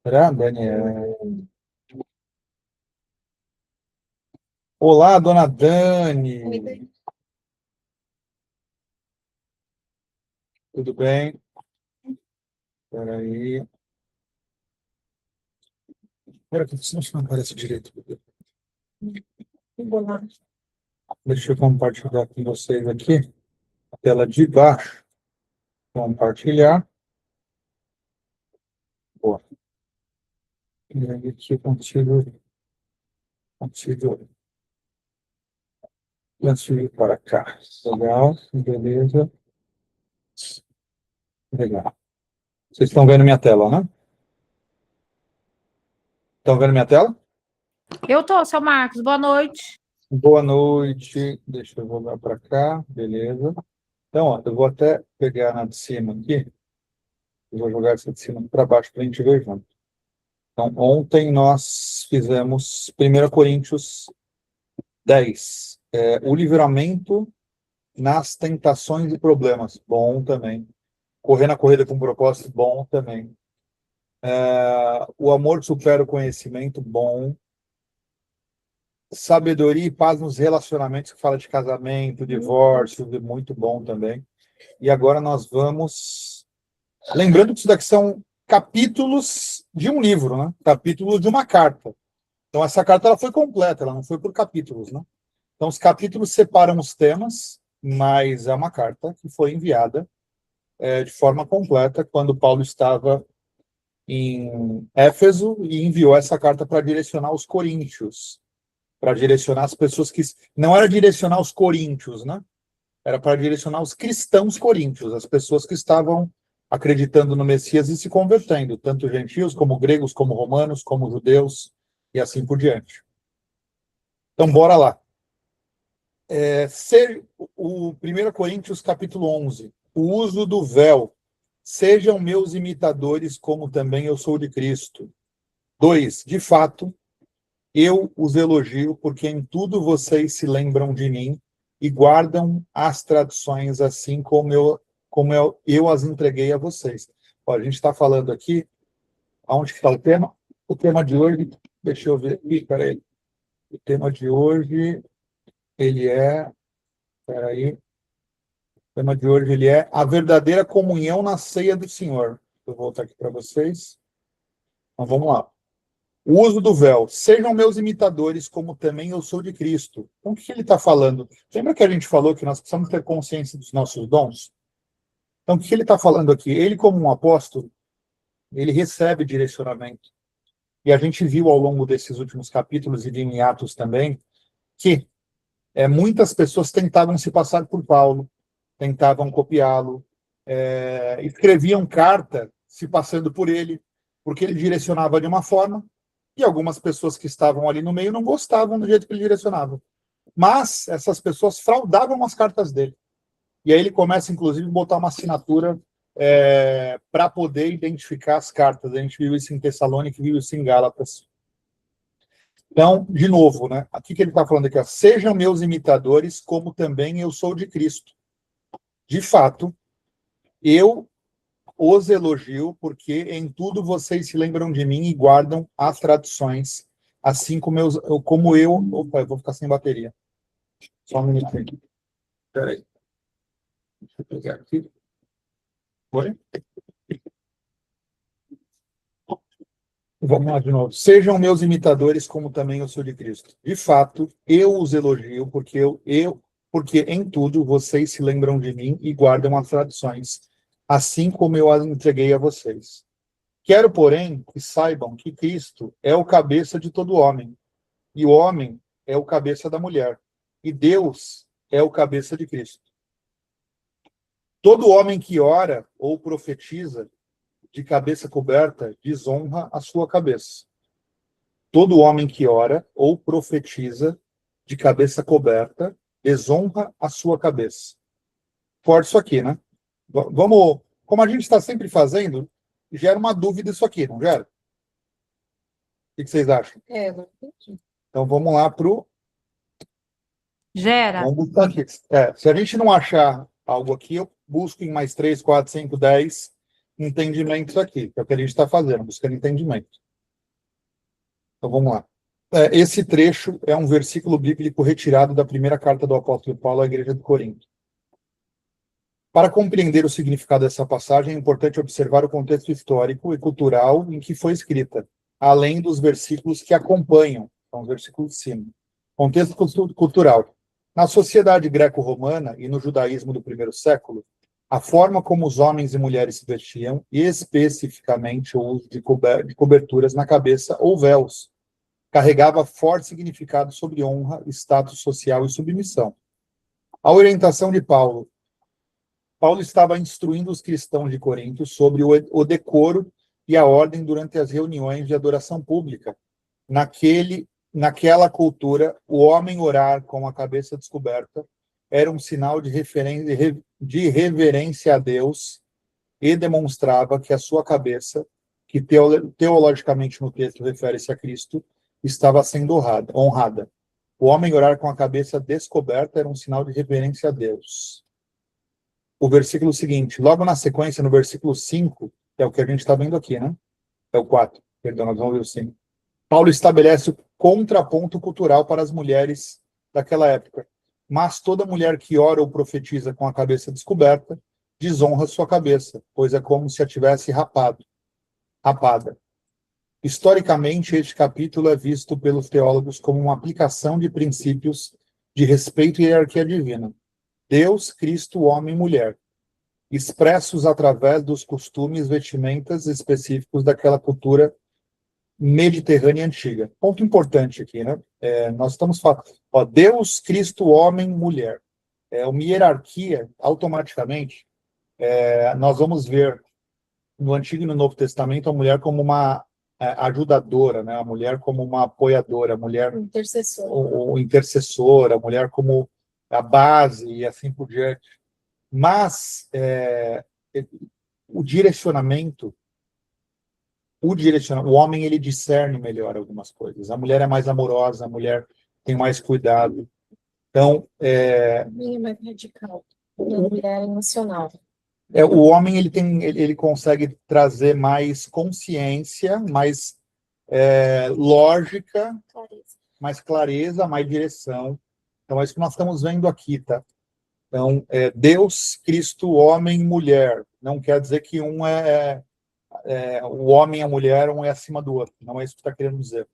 Será, Daniel? Olá, dona Dani. Tudo bem? Espera aí. Espera que isso não aparece direito. Deixa eu compartilhar com vocês aqui a tela de baixo. Compartilhar. Boa. E aí aqui eu consigo transferir para cá. Legal, beleza. Legal. Vocês estão vendo minha tela, né? Estão vendo minha tela? Eu tô, seu Marcos. Boa noite. Boa noite. Deixa eu voltar para cá. Beleza. Então, ó, eu vou até pegar na de cima aqui. Eu vou jogar essa de cima para baixo para a gente ver junto. Então, ontem nós fizemos 1 Coríntios 10. O livramento nas tentações e problemas. Bom também. Correr na corrida com propósito. Bom também. O amor supera o conhecimento. Bom. Sabedoria e paz nos relacionamentos, que fala de casamento, divórcio, muito bom também. E agora nós vamos... Lembrando que isso daqui são capítulos de um livro, né? Capítulos de uma carta. Então, essa carta ela foi completa, ela não foi por capítulos, né? Então, os capítulos separam os temas, mas é uma carta que foi enviada de forma completa quando Paulo estava em Éfeso e enviou essa carta para direcionar os coríntios, para direcionar as pessoas que... Não era direcionar os coríntios, né? Era para direcionar os cristãos coríntios, as pessoas que estavam acreditando no Messias e se convertendo, tanto gentios, como gregos, como romanos, como judeus, e assim por diante. Então, bora lá. O 1 Coríntios, capítulo 11. O uso do véu. Sejam meus imitadores, como também eu sou de Cristo. 2. De fato, eu os elogio, porque em tudo vocês se lembram de mim e guardam as tradições, assim como eu as entreguei a vocês. Ó, a gente está falando aqui, aonde está o tema? O tema de hoje, deixa eu ver aqui, peraí. O tema de hoje, ele é, peraí, o tema de hoje, ele é a verdadeira comunhão na ceia do Senhor. Vou voltar aqui para vocês. Então, vamos lá. O uso do véu. Sejam meus imitadores, como também eu sou de Cristo. Então, o que ele está falando? Lembra que a gente falou que nós precisamos ter consciência dos nossos dons? Então, o que ele está falando aqui? Ele, como um apóstolo, ele recebe direcionamento. E a gente viu ao longo desses últimos capítulos e em Atos também, que muitas pessoas tentavam se passar por Paulo, tentavam copiá-lo, escreviam carta se passando por ele, porque ele direcionava de uma forma, e algumas pessoas que estavam ali no meio não gostavam do jeito que ele direcionava. Mas essas pessoas fraudavam as cartas dele. E aí ele começa, inclusive, a botar uma assinatura para poder identificar as cartas. A gente viu isso em Tessalônica, viu isso em Gálatas. Então, de novo, né? Aqui que ele está falando aqui, ó, sejam meus imitadores, como também eu sou de Cristo. De fato, eu os elogio, porque em tudo vocês se lembram de mim e guardam as tradições, assim como eu... Opa, eu vou ficar sem bateria. Só um minutinho aqui. Espera aí. Deixa eu pegar aqui. Oi? Vamos lá de novo. Sejam meus imitadores, como também eu sou de Cristo. De fato, eu os elogio, porque em tudo vocês se lembram de mim e guardam as tradições, assim como eu as entreguei a vocês. Quero, porém, que saibam que Cristo é o cabeça de todo homem, e o homem é o cabeça da mulher, e Deus é o cabeça de Cristo. Todo homem que ora ou profetiza de cabeça coberta desonra a sua cabeça. Todo homem que ora ou profetiza de cabeça coberta desonra a sua cabeça. Forte isso aqui, né? Vamos, como a gente está sempre fazendo, gera uma dúvida isso aqui, não gera? O que vocês acham? Não entendi. Então vamos lá para o... Gera. Vamos buscar aqui. Se a gente não achar algo aqui, eu busco em mais 3, 4, 5, 10. entendimentos aqui, que é o que a gente está fazendo, buscando entendimento. Então vamos lá. Esse trecho é um versículo bíblico retirado da primeira carta do apóstolo Paulo à igreja de Corinto. Para compreender o significado dessa passagem, é importante observar o contexto histórico e cultural em que foi escrita, além dos versículos que acompanham, são os versículos de cima. Contexto cultural. Na sociedade greco-romana e no judaísmo do primeiro século, a forma como os homens e mulheres se vestiam, e especificamente o uso de coberturas na cabeça ou véus, carregava forte significado sobre honra, status social e submissão. A orientação de Paulo estava instruindo os cristãos de Corinto sobre o decoro e a ordem durante as reuniões de adoração pública. Naquela cultura, o homem orar com a cabeça descoberta era um sinal de reverência a Deus e demonstrava que a sua cabeça, que teologicamente no texto refere-se a Cristo, estava sendo honrada. O homem orar com a cabeça descoberta era um sinal de reverência a Deus. O versículo seguinte, logo na sequência, no versículo 5, que é o que a gente está vendo aqui, né? É o 4, perdão, nós vamos ver o 5. Paulo estabelece o contraponto cultural para as mulheres daquela época. Mas toda mulher que ora ou profetiza com a cabeça descoberta desonra sua cabeça, pois é como se a tivesse rapada. Historicamente, este capítulo é visto pelos teólogos como uma aplicação de princípios de respeito e hierarquia divina. Deus, Cristo, homem e mulher, expressos através dos costumes, vestimentas específicos daquela cultura mediterrânea antiga. Ponto importante aqui, né? Nós estamos falando, Deus, Cristo, homem, mulher. Uma hierarquia, automaticamente, nós vamos ver no Antigo e no Novo Testamento a mulher como uma ajudadora, né? A mulher como uma apoiadora, a mulher intercessora, a mulher como a base e assim por diante. Mas o homem ele discerne melhor algumas coisas. A mulher é mais amorosa, a mulher tem mais cuidado. Então, é mais radical. A mulher é emocional. O homem ele consegue trazer mais consciência, mais lógica, mais clareza, mais direção. Então, é isso que nós estamos vendo aqui, tá? Então, Deus, Cristo, homem e mulher. Não quer dizer que um o homem e a mulher, um é acima do outro. Não é isso que está querendo dizer.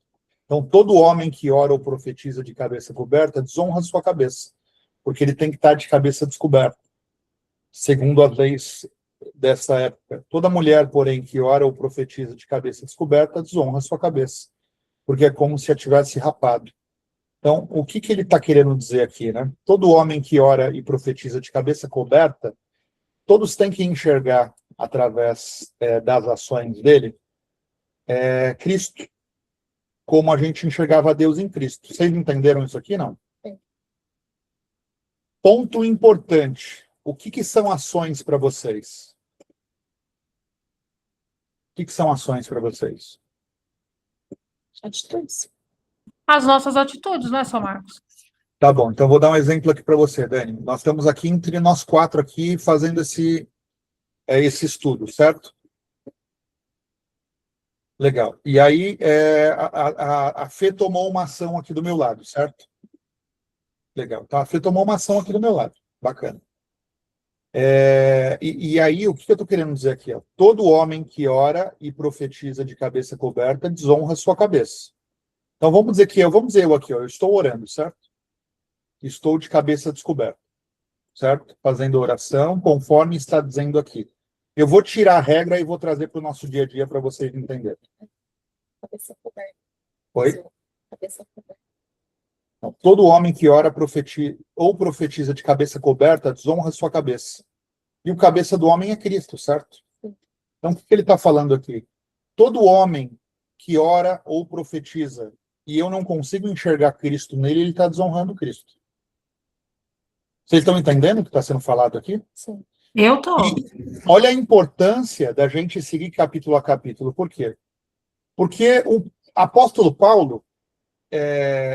Então, todo homem que ora ou profetiza de cabeça coberta desonra a sua cabeça, porque ele tem que estar de cabeça descoberta, segundo as leis dessa época. Toda mulher, porém, que ora ou profetiza de cabeça descoberta desonra a sua cabeça, porque é como se a tivesse rapado. Então, o que ele está querendo dizer aqui, né? Todo homem que ora e profetiza de cabeça coberta, todos têm que enxergar, através das ações dele, Cristo, como a gente enxergava Deus em Cristo. Vocês entenderam isso aqui, não? Sim. Ponto importante. O que são ações para vocês? O que são ações para vocês? Atitudes. As nossas atitudes, não é, São Marcos? Tá bom, então vou dar um exemplo aqui para você, Dani. Nós estamos aqui, entre nós quatro aqui, fazendo esse estudo, certo? Legal. E aí, a Fê tomou uma ação aqui do meu lado, certo? Legal. Então, a Fê tomou uma ação aqui do meu lado. Bacana. E aí, o que eu estou querendo dizer aqui? Todo homem que ora e profetiza de cabeça coberta desonra sua cabeça. Então, vamos dizer eu aqui, eu estou orando, certo? Estou de cabeça descoberta, certo? Fazendo oração, conforme está dizendo aqui. Eu vou tirar a regra e vou trazer para o nosso dia a dia para vocês entenderem. Cabeça coberta. Oi? Cabeça coberta. Então, todo homem que ora ou profetiza de cabeça coberta desonra sua cabeça. E o cabeça do homem é Cristo, certo? Então, o que ele está falando aqui? Todo homem que ora ou profetiza e eu não consigo enxergar Cristo nele, ele está desonrando Cristo. Vocês estão entendendo o que está sendo falado aqui? Sim. Eu estou. Olha a importância da gente seguir capítulo a capítulo. Por quê? Porque o apóstolo Paulo,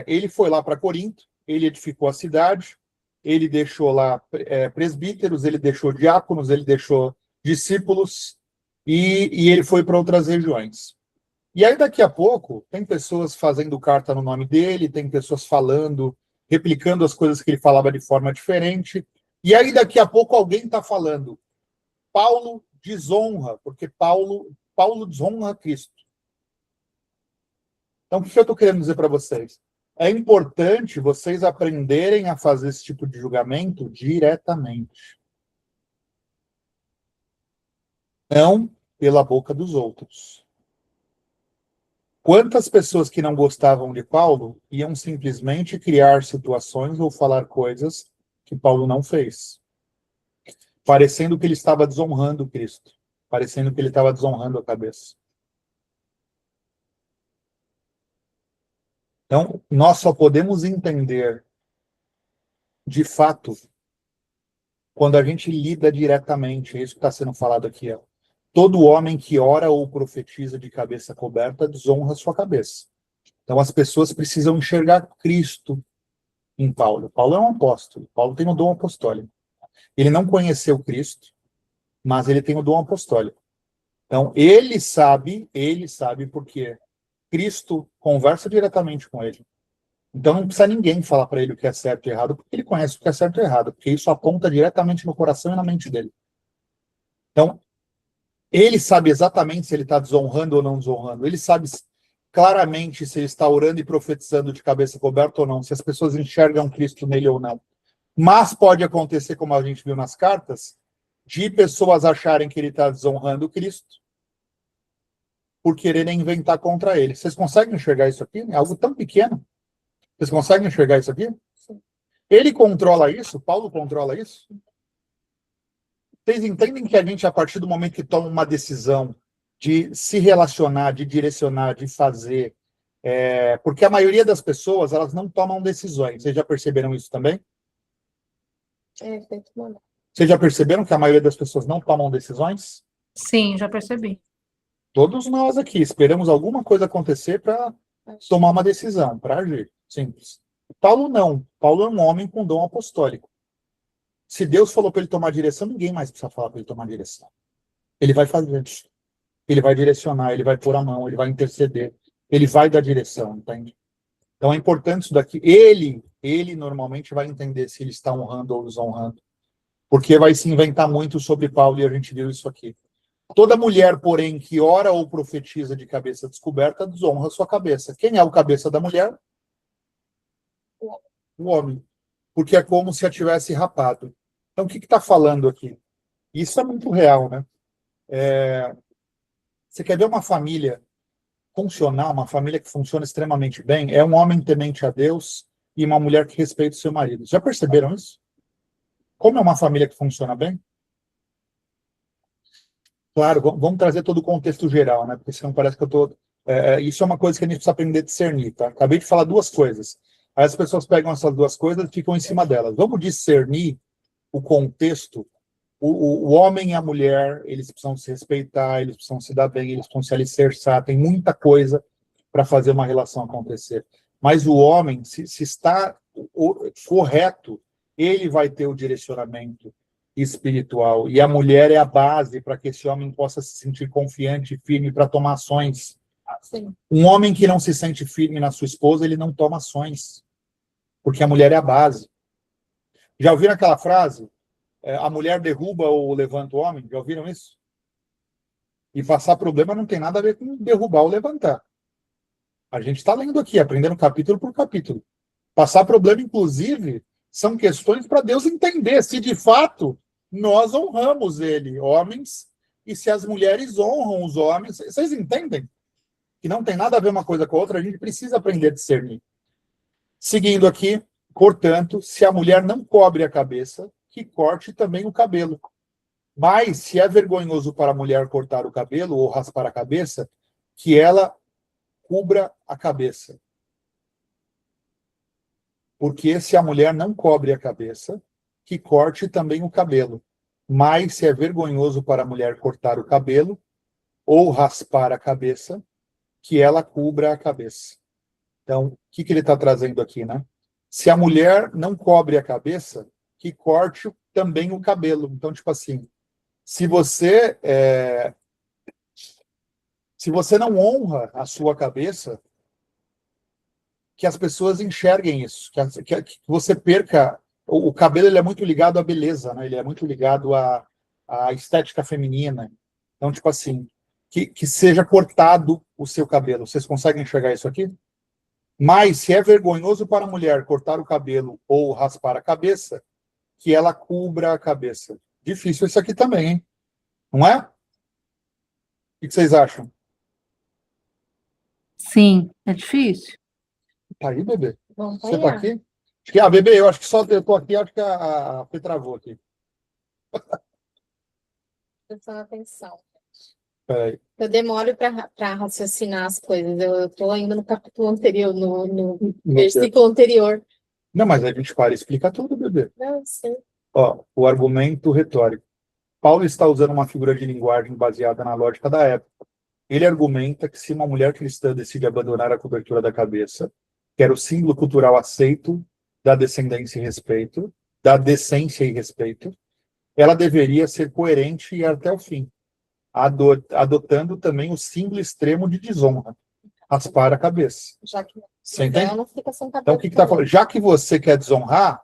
ele foi lá para Corinto, ele edificou a cidade, ele deixou lá presbíteros, ele deixou diáconos, ele deixou discípulos, e ele foi para outras regiões. E aí, daqui a pouco, tem pessoas fazendo carta no nome dele, tem pessoas falando, replicando as coisas que ele falava de forma diferente. E aí, daqui a pouco, alguém está falando, Paulo desonra, porque Paulo desonra Cristo. Então, o que eu estou querendo dizer para vocês? É importante vocês aprenderem a fazer esse tipo de julgamento diretamente. Não pela boca dos outros. Quantas pessoas que não gostavam de Paulo iam simplesmente criar situações ou falar coisas que Paulo não fez, parecendo que ele estava desonrando Cristo, parecendo que ele estava desonrando a cabeça. Então, nós só podemos entender, de fato, quando a gente lida diretamente, é isso que está sendo falado aqui. Ó. Todo homem que ora ou profetiza de cabeça coberta desonra sua cabeça. Então, as pessoas precisam enxergar Cristo em Paulo. Paulo é um apóstolo. Paulo tem o dom apostólico. Ele não conheceu Cristo, mas ele tem o dom apostólico. Então, ele sabe porque Cristo conversa diretamente com ele. Então, não precisa ninguém falar para ele o que é certo e errado, porque ele conhece o que é certo e errado, porque isso aponta diretamente no coração e na mente dele. Então, ele sabe exatamente se ele está desonrando ou não desonrando. Ele sabe claramente se ele está orando e profetizando de cabeça coberta ou não, se as pessoas enxergam Cristo nele ou não. Mas pode acontecer, como a gente viu nas cartas, de pessoas acharem que ele está desonrando Cristo por quererem inventar contra ele. Vocês conseguem enxergar isso aqui? É algo tão pequeno. Vocês conseguem enxergar isso aqui? Sim. Ele controla isso? Paulo controla isso? Vocês entendem que a gente, a partir do momento que toma uma decisão de se relacionar, de direcionar, de fazer, porque a maioria das pessoas, elas não tomam decisões. Vocês já perceberam isso também? Feito uma... Vocês já perceberam que a maioria das pessoas não tomam decisões? Sim, já percebi. Todos nós aqui esperamos alguma coisa acontecer para tomar uma decisão, para agir. Simples. Paulo não. Paulo é um homem com dom apostólico. Se Deus falou para ele tomar direção, ninguém mais precisa falar para ele tomar direção. Ele vai fazer. Ele vai direcionar, ele vai pôr a mão, ele vai interceder, ele vai dar direção, entende? Então é importante isso daqui. Ele normalmente vai entender se ele está honrando ou desonrando. Porque vai se inventar muito sobre Paulo e a gente viu isso aqui. Toda mulher, porém, que ora ou profetiza de cabeça descoberta, desonra sua cabeça. Quem é o cabeça da mulher? O homem. Porque é como se a tivesse rapado. Então, o que está falando aqui? Isso é muito real, né? Você quer ver uma família funcional, uma família que funciona extremamente bem? É um homem temente a Deus e uma mulher que respeita o seu marido. Já perceberam isso? Como é uma família que funciona bem? Claro, vamos trazer todo o contexto geral, né? Porque senão parece que eu estou... isso é uma coisa que a gente precisa aprender a discernir, tá? Acabei de falar duas coisas. Aí as pessoas pegam essas duas coisas e ficam em cima delas. Vamos discernir o contexto. O homem e a mulher, eles precisam se respeitar, eles precisam se dar bem, eles precisam se alicerçar. Tem muita coisa para fazer uma relação acontecer. Mas o homem, se está correto, ele vai ter o direcionamento espiritual. E a mulher é a base para que esse homem possa se sentir confiante e firme para tomar ações. Sim. Um homem que não se sente firme na sua esposa, ele não toma ações. Porque a mulher é a base. Já ouviram aquela frase? A mulher derruba ou levanta o homem? Já ouviram isso? E passar problema não tem nada a ver com derrubar ou levantar. A gente está lendo aqui, aprendendo capítulo por capítulo. Passar problema, inclusive, são questões para Deus entender se de fato nós honramos ele, homens, e se as mulheres honram os homens. Vocês entendem? Que não tem nada a ver uma coisa com a outra, a gente precisa aprender a discernir. Seguindo aqui, portanto, se a mulher não cobre a cabeça, que corte também o cabelo. Mas, se é vergonhoso para a mulher cortar o cabelo ou raspar a cabeça, que ela cubra a cabeça. Porque se a mulher não cobre a cabeça, que corte também o cabelo. Mas, se é vergonhoso para a mulher cortar o cabelo ou raspar a cabeça, que ela cubra a cabeça. Então, o que ele está trazendo aqui, né? Se a mulher não cobre a cabeça, que corte também o cabelo. Então, tipo assim, se você Se você não honra a sua cabeça, que as pessoas enxerguem isso, que você perca. O cabelo ele é muito ligado à beleza, né? Ele é muito ligado à estética feminina. Então, tipo assim, que seja cortado o seu cabelo. Vocês conseguem enxergar isso aqui? Mas se é vergonhoso para a mulher cortar o cabelo ou raspar a cabeça, que ela cubra a cabeça. Difícil isso aqui também, hein? Não é? O que vocês acham? Sim, é difícil. Tá aí, bebê? Vamos Você tá apanhar. aqui? Acho que, bebê, eu acho que só eu tô aqui, acho que a Fê travou aqui. Prestando atenção. Peraí. Eu demoro para raciocinar as coisas. Eu tô ainda no capítulo anterior, no versículo anterior. Não, mas a gente para e explica tudo, bebê. Não sei. Ó, o argumento retórico. Paulo está usando uma figura de linguagem baseada na lógica da época. Ele argumenta que se uma mulher cristã decide abandonar a cobertura da cabeça, que era o símbolo cultural aceito da descendência e respeito, da decência e respeito, ela deveria ser coerente e ir até o fim, adotando também o símbolo extremo de desonra, raspar a cabeça. Já que Você entende? não fica sem cabelo. Então, o que está falando? Já que você quer desonrar,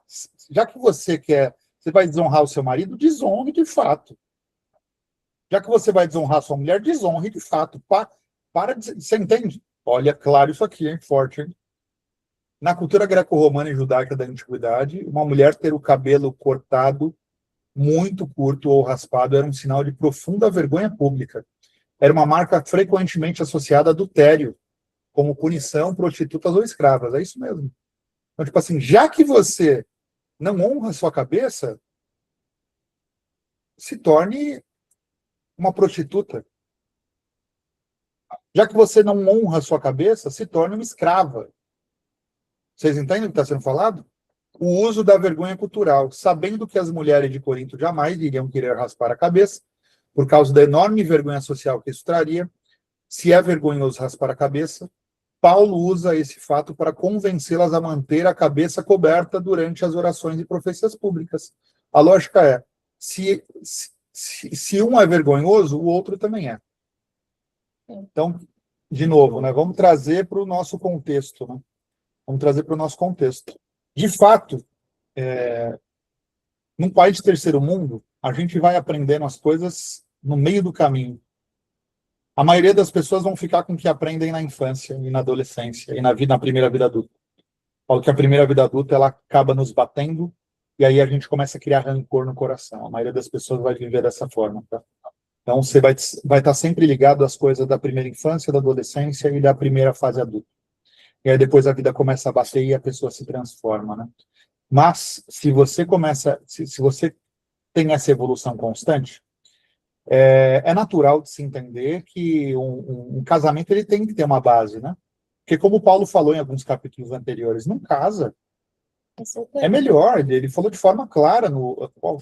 já que você vai desonrar o seu marido, desonre de fato. Já que você vai desonrar a sua mulher, desonre de fato. Para de, você entende? Olha, claro isso aqui, hein? Forte, hein? Na cultura greco-romana e judaica da antiguidade, uma mulher ter o cabelo cortado muito curto ou raspado era um sinal de profunda vergonha pública. Era uma marca frequentemente associada a adultério, como punição, prostitutas ou escravas. É isso mesmo. Então, tipo assim, já que você não honra a sua cabeça, se torne uma prostituta. Já que você não honra a sua cabeça, se torne uma escrava. Vocês entendem o que está sendo falado? O uso da vergonha cultural, sabendo que as mulheres de Corinto jamais iriam querer raspar a cabeça, por causa da enorme vergonha social que isso traria. Se é vergonhoso raspar a cabeça, Paulo usa esse fato para convencê-las a manter a cabeça coberta durante as orações e profecias públicas. A lógica é, se um é vergonhoso, o outro também é. Então, de novo, né, vamos trazer para o nosso contexto. Né? Vamos trazer para o nosso contexto. De fato, num país de terceiro mundo, a gente vai aprendendo as coisas no meio do caminho. A maioria das pessoas vão ficar com o que aprendem na infância e na adolescência e na primeira vida adulta. Falo que a primeira vida adulta ela acaba nos batendo e aí a gente começa a criar rancor no coração. A maioria das pessoas vai viver dessa forma, tá? Então você vai estar sempre ligado às coisas da primeira infância, da adolescência e da primeira fase adulta. E aí depois a vida começa a bater e a pessoa se transforma, né? Mas se você se você tem essa evolução constante, é natural de se entender que um casamento ele tem que ter uma base, né? Porque como o Paulo falou em alguns capítulos anteriores, não casa. É melhor, ele falou de forma clara,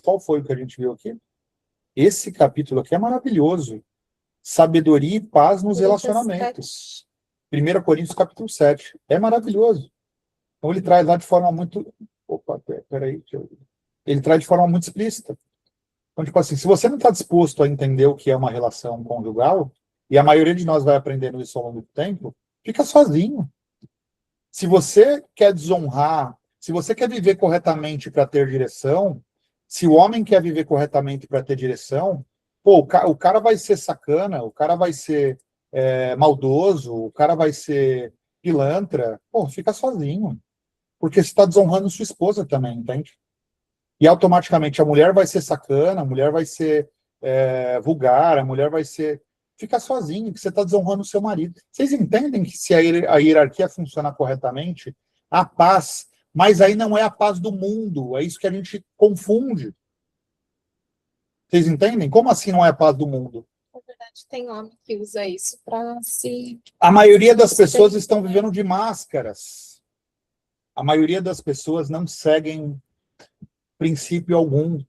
qual foi o que a gente viu aqui? Esse capítulo aqui é maravilhoso. Sabedoria e paz nos relacionamentos. 1 Coríntios capítulo 7. É maravilhoso. Então ele traz lá de forma muito... Opa, peraí. Ele traz de forma muito explícita. Então, tipo assim, se você não está disposto a entender o que é uma relação conjugal, e a maioria de nós vai aprendendo isso ao longo do tempo, fica sozinho. Se você quer desonrar, se você quer viver corretamente para ter direção, se o homem quer viver corretamente para ter direção, pô, o cara vai ser sacana, o cara vai ser maldoso, o cara vai ser pilantra, pô, fica sozinho. Porque você está desonrando sua esposa também, entende? E automaticamente a mulher vai ser sacana, a mulher vai ser vulgar, a mulher vai ser... Fica sozinho, que você está desonrando o seu marido. Vocês entendem que se a hierarquia funcionar corretamente, a paz, mas aí não é a paz do mundo, é isso que a gente confunde. Vocês entendem? Como assim não é a paz do mundo? Na verdade, tem homem que usa isso para se... A maioria das pessoas estão vivendo de máscaras. A maioria das pessoas não seguem princípio algum.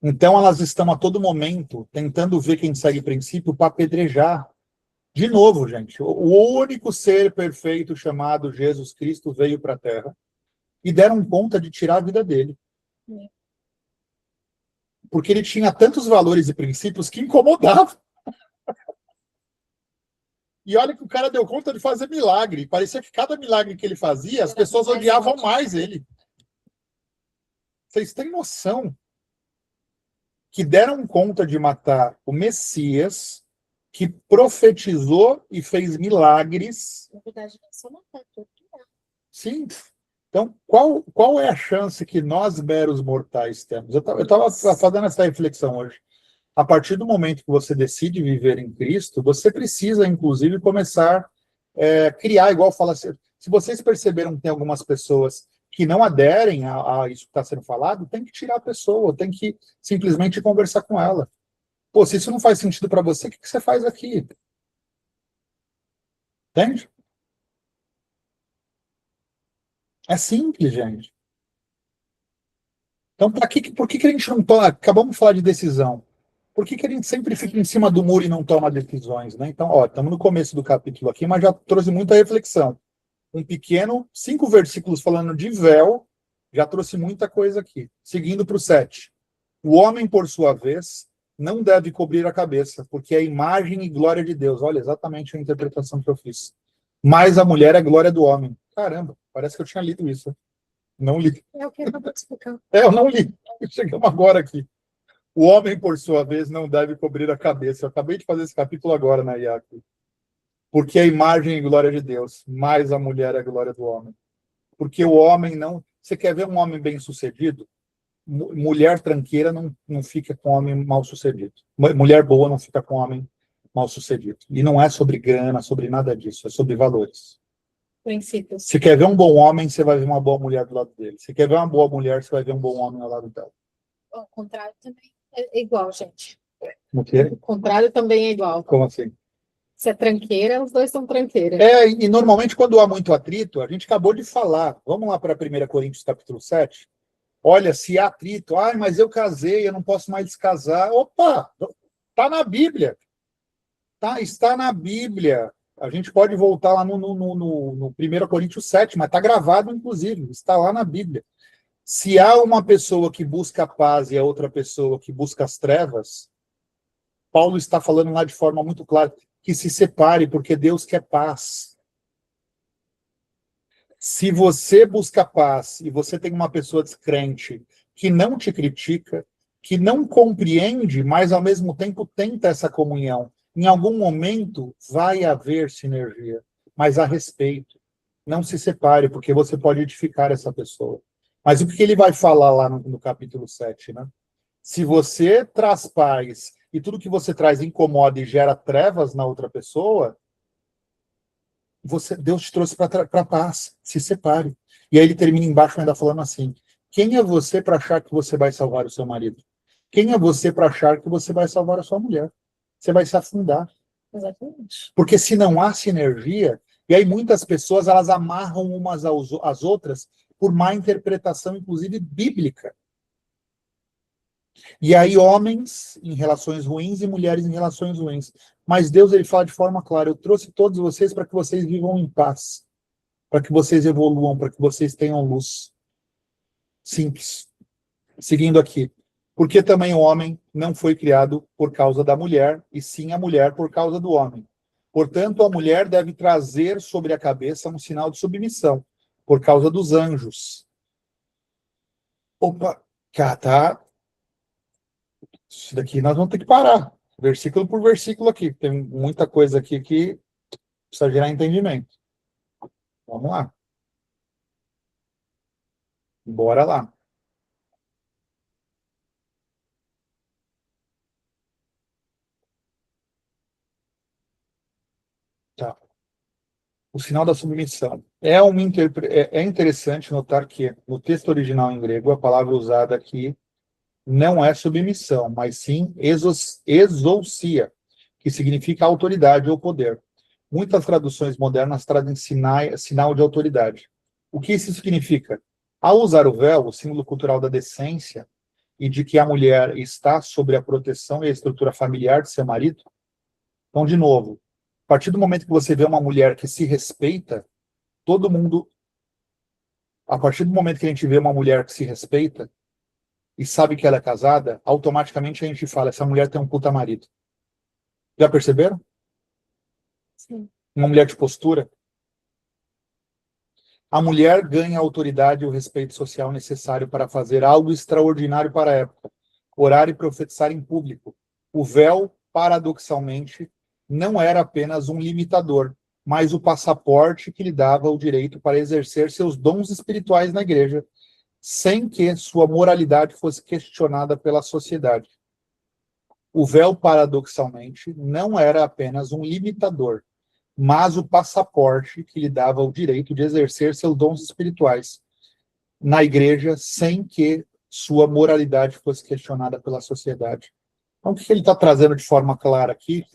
Então, elas estão a todo momento tentando ver quem segue princípio para apedrejar. De novo, gente, o único ser perfeito chamado Jesus Cristo veio para a Terra e deram conta de tirar a vida dele. Porque ele tinha tantos valores e princípios que incomodavam. E olha que o cara deu conta de fazer milagre. Parecia que cada milagre que ele fazia, as pessoas odiavam mais ele. Vocês têm noção que deram conta de matar o Messias, que profetizou e fez milagres? Na verdade, não só matar, torturar. Sim. Então, qual é a chance que nós, meros mortais, temos? Eu estava fazendo essa reflexão hoje. A partir do momento que você decide viver em Cristo, você precisa, inclusive, começar a criar, igual fala, se vocês perceberam que tem algumas pessoas que não aderem a isso que está sendo falado, tem que tirar a pessoa, tem que simplesmente conversar com ela. Pô, se isso não faz sentido para você, o que você faz aqui? Entende? É simples, gente. Então, por que a gente não toma? Acabamos de falar de decisão. Por que a gente sempre fica em cima do muro e não toma decisões, né? Então, ó, estamos no começo do capítulo aqui, mas já trouxe muita reflexão. Um pequeno, 5 versículos falando de véu, já trouxe muita coisa aqui. Seguindo para o 7. O homem, por sua vez, não deve cobrir a cabeça, porque é a imagem e glória de Deus. Olha, exatamente a interpretação que eu fiz. Mas a mulher é glória do homem. Caramba, parece que eu tinha lido isso. Não li. É o que eu acabei de explicar. Eu não li. Chegamos agora aqui. O homem, por sua vez, não deve cobrir a cabeça. Eu acabei de fazer esse capítulo agora na IAC. Porque é a imagem e glória de Deus, mas a mulher é a glória do homem. Porque o homem não... Você quer ver um homem bem-sucedido? Mulher tranqueira não fica com homem mal-sucedido. Mulher boa não fica com homem mal-sucedido. E não é sobre grana, sobre nada disso. É sobre valores. Princípios. Se quer ver um bom homem, você vai ver uma boa mulher do lado dele. Se quer ver uma boa mulher, você vai ver um bom homem ao lado dela. O contrário também é igual, gente. O quê? O contrário também é igual. Como assim? Se é tranqueira, os dois são tranqueiras. E normalmente quando há muito atrito, a gente acabou de falar, vamos lá para 1 Coríntios capítulo 7, olha, se há atrito, mas eu casei, eu não posso mais descasar, opa, está na Bíblia, está na Bíblia, a gente pode voltar lá no 1 Coríntios 7, mas está gravado inclusive, está lá na Bíblia. Se há uma pessoa que busca a paz e a outra pessoa que busca as trevas, Paulo está falando lá de forma muito clara, que se separe, porque Deus quer paz. Se você busca paz e você tem uma pessoa descrente que não te critica, que não compreende, mas ao mesmo tempo tenta essa comunhão, em algum momento vai haver sinergia, mas a respeito. Não se separe, porque você pode edificar essa pessoa. Mas o que ele vai falar lá no capítulo 7, né? Se você traz paz e tudo que você traz incomoda e gera trevas na outra pessoa, Deus te trouxe para paz, se separe. E aí ele termina embaixo ainda falando assim, quem é você para achar que você vai salvar o seu marido? Quem é você para achar que você vai salvar a sua mulher? Você vai se afundar. Exatamente. Porque se não há sinergia, e aí muitas pessoas elas amarram umas às outras por má interpretação, inclusive bíblica. E aí homens em relações ruins e mulheres em relações ruins. Mas Deus ele fala de forma clara, eu trouxe todos vocês para que vocês vivam em paz, para que vocês evoluam, para que vocês tenham luz. Simples. Seguindo aqui. Porque também o homem não foi criado por causa da mulher, e sim a mulher por causa do homem. Portanto, a mulher deve trazer sobre a cabeça um sinal de submissão, por causa dos anjos. Opa, cá tá. Isso daqui nós vamos ter que parar. Versículo por versículo aqui. Tem muita coisa aqui que precisa gerar entendimento. Vamos lá. Bora lá. Tá. O sinal da submissão. É interessante notar que no texto original em grego, a palavra usada aqui não é submissão, mas sim exousia, que significa autoridade ou poder. Muitas traduções modernas trazem sinal de autoridade. O que isso significa? Ao usar o véu, o símbolo cultural da decência, e de que a mulher está sob a proteção e a estrutura familiar de seu marido, então, de novo, a partir do momento que você vê uma mulher que se respeita, todo mundo, a partir do momento que a gente vê uma mulher que se respeita e sabe que ela é casada, automaticamente a gente fala, essa mulher tem um puta marido. Já perceberam? Uma mulher de postura. A mulher ganha a autoridade e o respeito social necessário para fazer algo extraordinário para a época, orar e profetizar em público. O véu, paradoxalmente, não era apenas um limitador, mas o passaporte que lhe dava o direito para exercer seus dons espirituais na igreja, sem que sua moralidade fosse questionada pela sociedade. O véu, paradoxalmente, não era apenas um limitador, mas o passaporte que lhe dava o direito de exercer seus dons espirituais na igreja, sem que sua moralidade fosse questionada pela sociedade. Então, o que ele está trazendo de forma clara aqui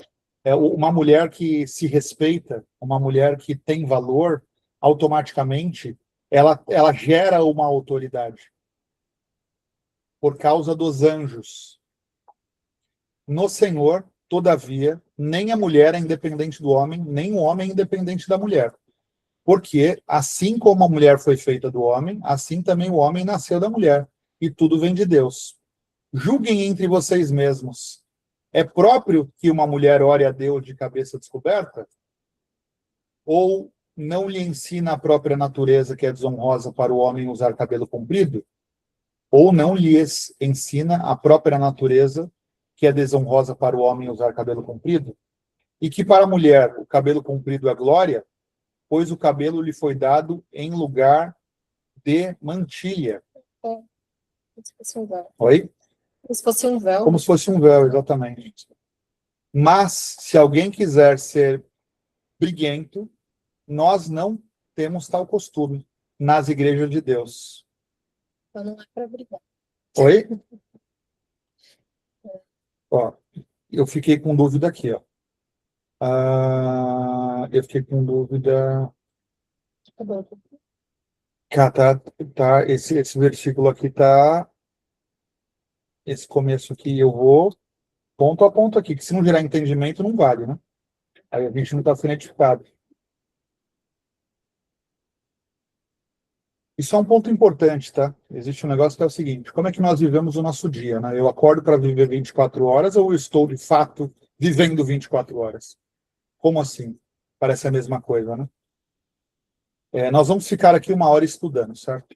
é uma mulher que se respeita, uma mulher que tem valor, automaticamente, ela gera uma autoridade por causa dos anjos. No Senhor, todavia, nem a mulher é independente do homem, nem o homem é independente da mulher. Porque, assim como a mulher foi feita do homem, assim também o homem nasceu da mulher. E tudo vem de Deus. Julguem entre vocês mesmos. É próprio que uma mulher ore a Deus de cabeça descoberta? Ou não lhe ensina a própria natureza que é desonrosa para o homem usar cabelo comprido? Ou não lhes ensina a própria natureza que é desonrosa para o homem usar cabelo comprido? E que para a mulher o cabelo comprido é glória, pois o cabelo lhe foi dado em lugar de mantilha. Como se fosse um véu. Oi? Como se fosse um véu. Como se fosse um véu, exatamente. Mas, se alguém quiser ser briguento, nós não temos tal costume nas igrejas de Deus. Então não é para brigar. Oi? Ó, eu fiquei com dúvida aqui, ó. Eu fiquei com dúvida. Tá bom. Tá, esse versículo aqui tá. Esse começo aqui eu vou ponto a ponto aqui, que se não gerar entendimento, não vale, né? Aí a gente não está sendo edificado. Isso é um ponto importante, tá? Existe um negócio que é o seguinte: como é que nós vivemos o nosso dia, né? Eu acordo para viver 24 horas ou eu estou, de fato, vivendo 24 horas? Como assim? Parece a mesma coisa, né? Nós vamos ficar aqui 1 hora estudando, certo?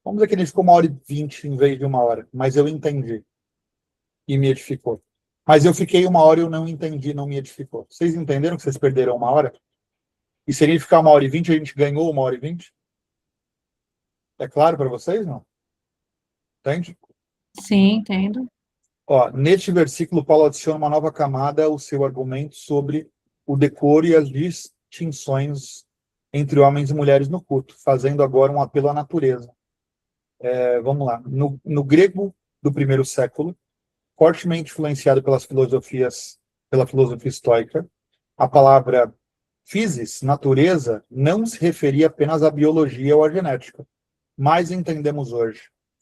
Vamos dizer que ele ficou 1h20 em vez de 1 hora, mas eu entendi e me edificou. Mas eu fiquei 1 hora e eu não entendi, não me edificou. Vocês entenderam que vocês perderam 1 hora? E seria ficar 1h20, a gente ganhou 1h20? É claro para vocês, não? Entende? Sim, entendo. Ó, neste versículo, Paulo adiciona uma nova camada ao seu argumento sobre o decoro e as distinções entre homens e mulheres no culto, fazendo agora um apelo à natureza. Vamos lá. No grego do primeiro século, fortemente influenciado pela filosofia estoica, a palavra physis, natureza, não se referia apenas à biologia ou à genética, mas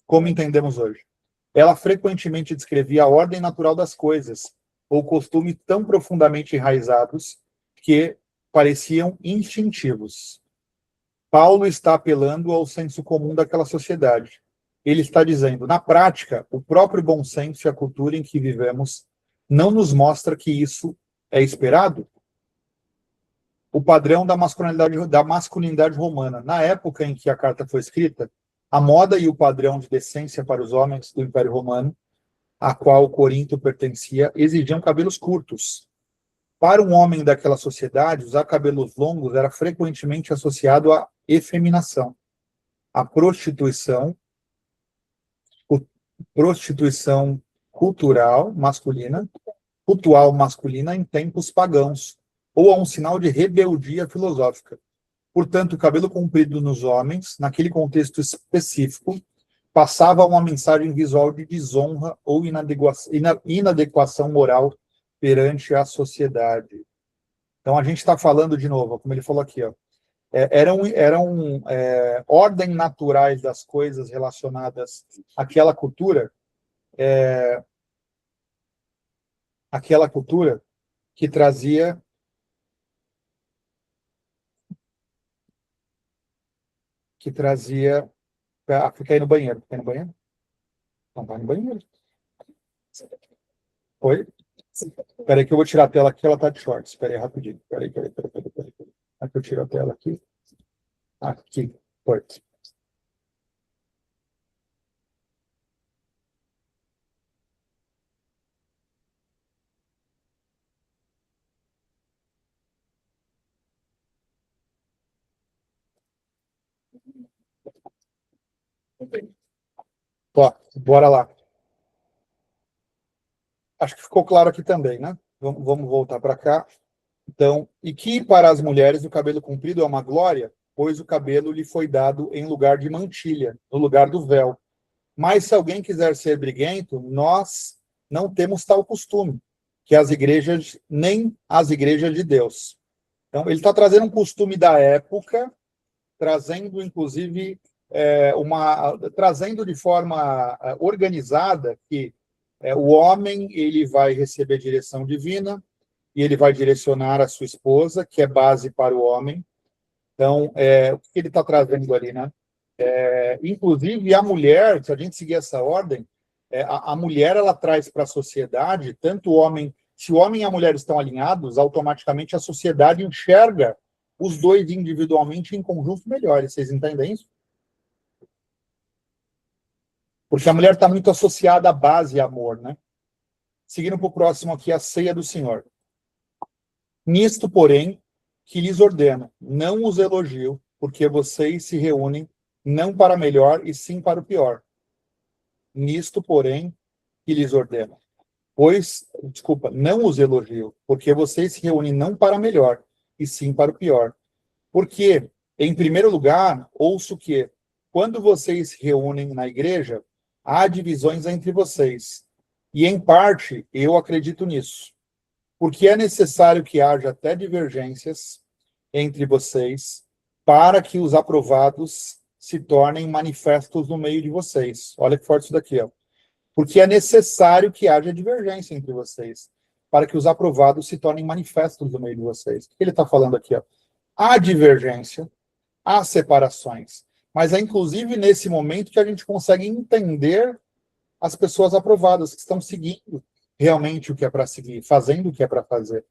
como entendemos hoje. Ela frequentemente descrevia a ordem natural das coisas, ou costumes tão profundamente enraizados que pareciam instintivos. Paulo está apelando ao senso comum daquela sociedade. Ele está dizendo, na prática, o próprio bom senso e a cultura em que vivemos não nos mostra que isso é esperado. O padrão da masculinidade romana. Na época em que a carta foi escrita, a moda e o padrão de decência para os homens do Império Romano, a qual Corinto pertencia, exigiam cabelos curtos. Para um homem daquela sociedade, usar cabelos longos era frequentemente associado à efeminação, à prostituição cultural masculina em tempos pagãos, ou a um sinal de rebeldia filosófica. Portanto, o cabelo comprido nos homens, naquele contexto específico, passava uma mensagem visual de desonra ou inadequação moral perante a sociedade. Então, a gente está falando, de novo, como ele falou aqui, ó, eram ordens naturais das coisas relacionadas àquela cultura, que trazia fica aí no banheiro. Fica aí no banheiro? Não vai no banheiro. Oi? Peraí que eu vou tirar a tela aqui, ela tá de shorts. Peraí, rapidinho. Peraí. Aqui eu tiro a tela aqui. Aqui, pode. Ó, bora lá. Acho que ficou claro aqui também, né? Vamos voltar para cá. Então, e que para as mulheres o cabelo comprido é uma glória, pois o cabelo lhe foi dado em lugar de mantilha, no lugar do véu. Mas se alguém quiser ser briguento, nós não temos tal costume, que as igrejas, nem as igrejas de Deus. Então, ele está trazendo um costume da época, trazendo, inclusive, trazendo de forma organizada que o homem ele vai receber direção divina e ele vai direcionar a sua esposa, que é base para o homem. Então, o que ele está trazendo ali, né? Inclusive, a mulher, se a gente seguir essa ordem, a mulher ela traz para a sociedade, tanto o homem, se o homem e a mulher estão alinhados, automaticamente a sociedade enxerga os dois individualmente em conjunto melhores. Vocês entendem isso? Porque a mulher está muito associada à base e amor, né? Seguindo para o próximo aqui, a ceia do Senhor. Nisto, porém, que lhes ordeno, não os elogio, porque vocês se reúnem não para melhor, e sim para o pior. Nisto, porém, que lhes ordeno. Não os elogio, porque vocês se reúnem não para melhor, e sim para o pior. Porque, em primeiro lugar, ouço que, quando vocês se reúnem na igreja, há divisões entre vocês. E, em parte, eu acredito nisso. Porque é necessário que haja até divergências entre vocês, para que os aprovados se tornem manifestos no meio de vocês. Olha que forte isso daqui, ó. Porque é necessário que haja divergência entre vocês, para que os aprovados se tornem manifestos no meio de vocês. O que ele está falando aqui, ó? Há divergência, há separações, mas é inclusive nesse momento que a gente consegue entender as pessoas aprovadas, que estão seguindo realmente o que é para seguir, fazendo o que é para fazer.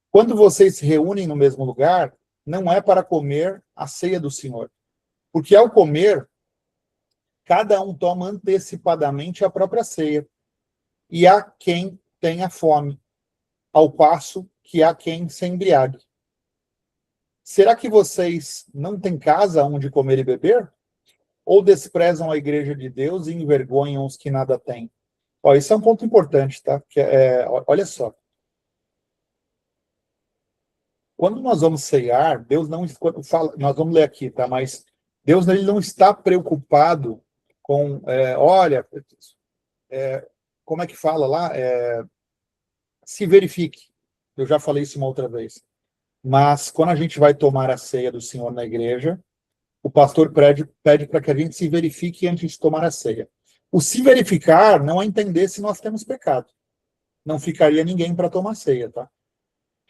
Quando vocês se reúnem no mesmo lugar, não é para comer a ceia do Senhor. Porque ao comer, cada um toma antecipadamente a própria ceia. E há quem tenha fome, ao passo que há quem se embriague. Será que vocês não têm casa onde comer e beber? Ou desprezam a igreja de Deus e envergonham os que nada têm? Ó, isso é um ponto importante, tá? Olha só. Quando nós vamos ceiar, Deus não fala, nós vamos ler aqui, tá? Mas Deus ele não está preocupado com, como é que fala lá? Se verifique. Eu já falei isso uma outra vez. Mas quando a gente vai tomar a ceia do Senhor na igreja, o pastor pede para que a gente se verifique antes de tomar a ceia. O se verificar não é entender se nós temos pecado. Não ficaria ninguém para tomar ceia, tá?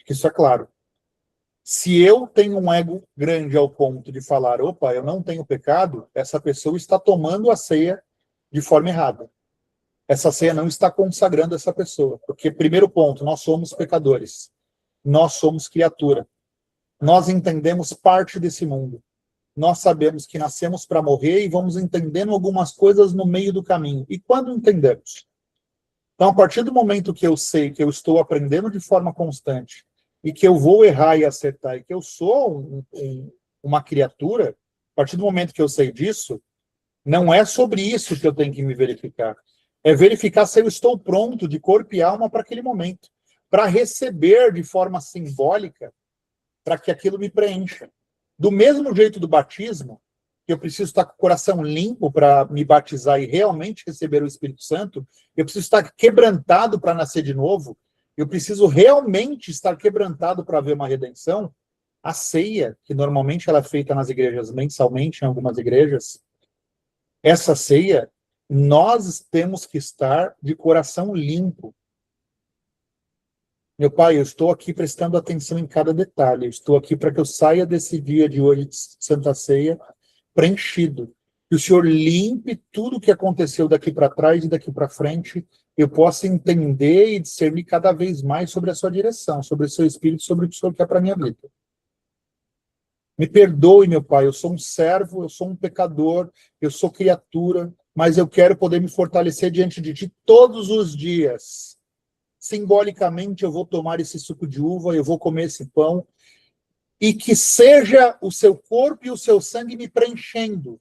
Isso é claro. Se eu tenho um ego grande ao ponto de falar, opa, eu não tenho pecado, essa pessoa está tomando a ceia de forma errada. Essa ceia não está consagrando essa pessoa. Porque, primeiro ponto, nós somos pecadores. Nós somos criatura. Nós entendemos parte desse mundo. Nós sabemos que nascemos para morrer e vamos entendendo algumas coisas no meio do caminho. E quando entendemos? Então, a partir do momento que eu sei que eu estou aprendendo de forma constante e que eu vou errar e acertar e que eu sou uma criatura, a partir do momento que eu sei disso, não é sobre isso que eu tenho que me verificar. É verificar se eu estou pronto de corpo e alma para aquele momento, para receber de forma simbólica, para que aquilo me preencha. Do mesmo jeito do batismo, que eu preciso estar com o coração limpo para me batizar e realmente receber o Espírito Santo, eu preciso estar quebrantado para nascer de novo, eu preciso realmente estar quebrantado para ver uma redenção. A ceia, que normalmente ela é feita nas igrejas mensalmente, em algumas igrejas, essa ceia, nós temos que estar de coração limpo. Meu Pai, eu estou aqui prestando atenção em cada detalhe. Eu estou aqui para que eu saia desse dia de hoje de Santa Ceia preenchido. Que o Senhor limpe tudo o que aconteceu daqui para trás e daqui para frente eu possa entender e discernir cada vez mais sobre a sua direção, sobre o seu espírito, sobre o que o Senhor quer para a minha vida. Me perdoe, meu Pai, eu sou um servo, eu sou um pecador, eu sou criatura, mas eu quero poder me fortalecer diante de Ti todos os dias. Simbolicamente, eu vou tomar esse suco de uva, eu vou comer esse pão, e que seja o seu corpo e o seu sangue me preenchendo,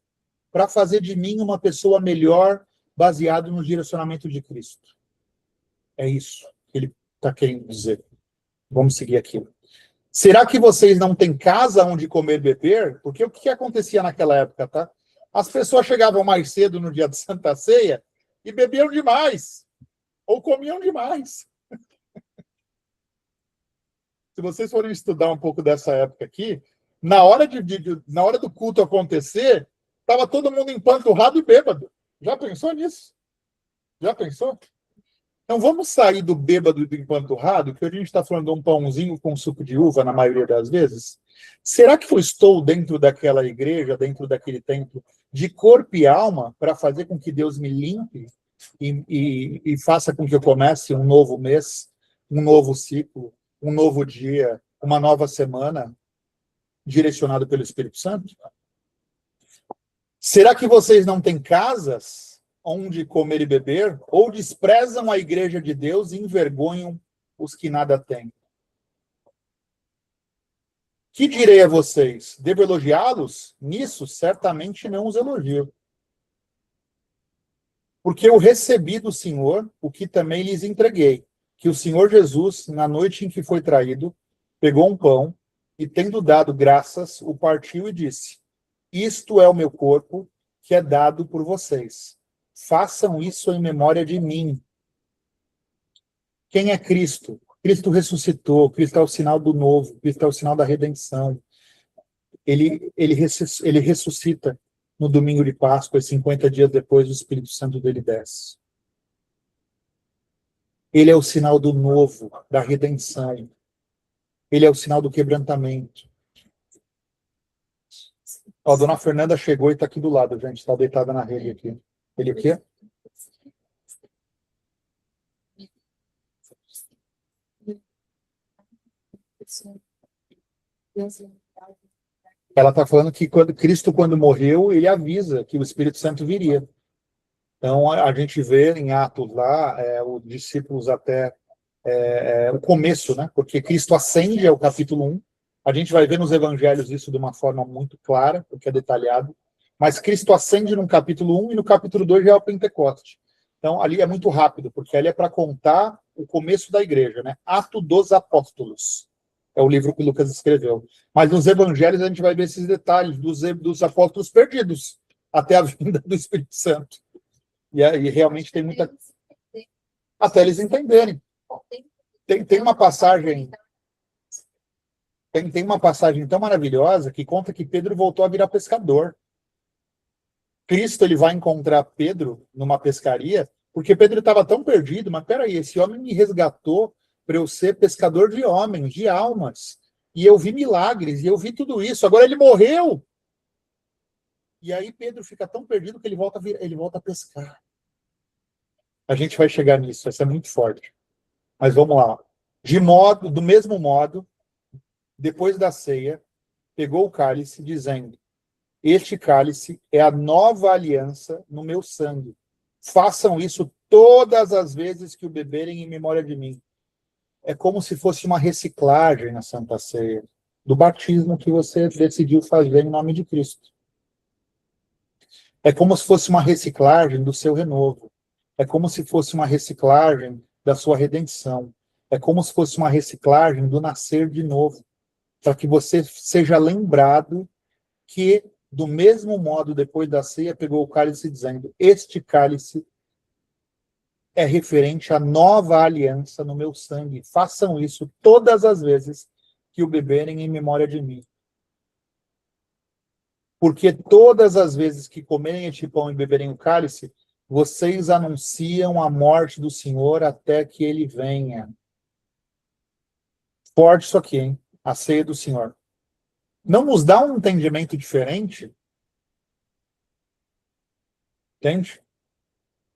para fazer de mim uma pessoa melhor, baseado no direcionamento de Cristo. É isso que ele está querendo dizer. Vamos seguir aqui. Será que vocês não têm casa onde comer e beber? Porque o que acontecia naquela época, tá? As pessoas chegavam mais cedo no dia de Santa Ceia e bebiam demais, ou comiam demais. Se vocês forem estudar um pouco dessa época aqui, na hora do culto acontecer, estava todo mundo empanturrado e bêbado. Já pensou nisso? Já pensou? Então vamos sair do bêbado e do empanturrado, que hoje a gente está falando de um pãozinho com suco de uva, na maioria das vezes. Será que eu estou dentro daquela igreja, dentro daquele templo, de corpo e alma, para fazer com que Deus me limpe e faça com que eu comece um novo mês, um novo ciclo, um novo dia, uma nova semana, direcionado pelo Espírito Santo? Será que vocês não têm casas onde comer e beber, ou desprezam a igreja de Deus e envergonham os que nada têm? Que direi a vocês? Devo elogiá-los? Nisso, certamente não os elogio. Porque eu recebi do Senhor o que também lhes entreguei, que o Senhor Jesus, na noite em que foi traído, pegou um pão e, tendo dado graças, o partiu e disse: isto é o meu corpo, que é dado por vocês. Façam isso em memória de mim. Quem é Cristo? Cristo ressuscitou, Cristo é o sinal do novo, Cristo é o sinal da redenção. Ele ressuscita no domingo de Páscoa, e 50 dias depois o Espírito Santo dele desce. Ele é o sinal do novo, da redenção. Ele é o sinal do quebrantamento. Ó, a dona Fernanda chegou e está aqui do lado, gente. Está deitada na rede aqui. Ele o quê? Ela está falando que Cristo, quando morreu, ele avisa que o Espírito Santo viria. Então, a gente vê em Atos lá, os discípulos até o começo, né? Porque Cristo ascende ao capítulo 1. A gente vai ver nos evangelhos isso de uma forma muito clara, porque é detalhado. Mas Cristo ascende no capítulo 1 e no capítulo 2 já é o Pentecoste. Então, ali é muito rápido, porque ali é para contar o começo da igreja, né? Ato dos Apóstolos. É o livro que Lucas escreveu. Mas nos evangelhos a gente vai ver esses detalhes dos apóstolos perdidos até a vinda do Espírito Santo. E realmente tem muita... Até eles entenderem. Tem uma passagem... Tem uma passagem tão maravilhosa que conta que Pedro voltou a virar pescador. Cristo ele vai encontrar Pedro numa pescaria, porque Pedro estava tão perdido, mas peraí, esse homem me resgatou para eu ser pescador de homens, de almas. E eu vi milagres, e eu vi tudo isso. Agora ele morreu. E aí Pedro fica tão perdido que ele volta a pescar. A gente vai chegar nisso, vai ser muito forte. Mas vamos lá. Do mesmo modo, depois da ceia, pegou o cálice, dizendo: este cálice é a nova aliança no meu sangue. Façam isso todas as vezes que o beberem em memória de mim. É como se fosse uma reciclagem na Santa Ceia, do batismo que você decidiu fazer em nome de Cristo. É como se fosse uma reciclagem do seu renovo. É como se fosse uma reciclagem da sua redenção. É como se fosse uma reciclagem do nascer de novo, para que você seja lembrado que, do mesmo modo, depois da ceia, pegou o cálice dizendo: este cálice é referente à nova aliança no meu sangue. Façam isso todas as vezes que o beberem em memória de mim. Porque todas as vezes que comerem este pão e beberem o cálice, vocês anunciam a morte do Senhor até que ele venha. Forte isso aqui, hein? A ceia do Senhor. Não nos dá um entendimento diferente? Entende?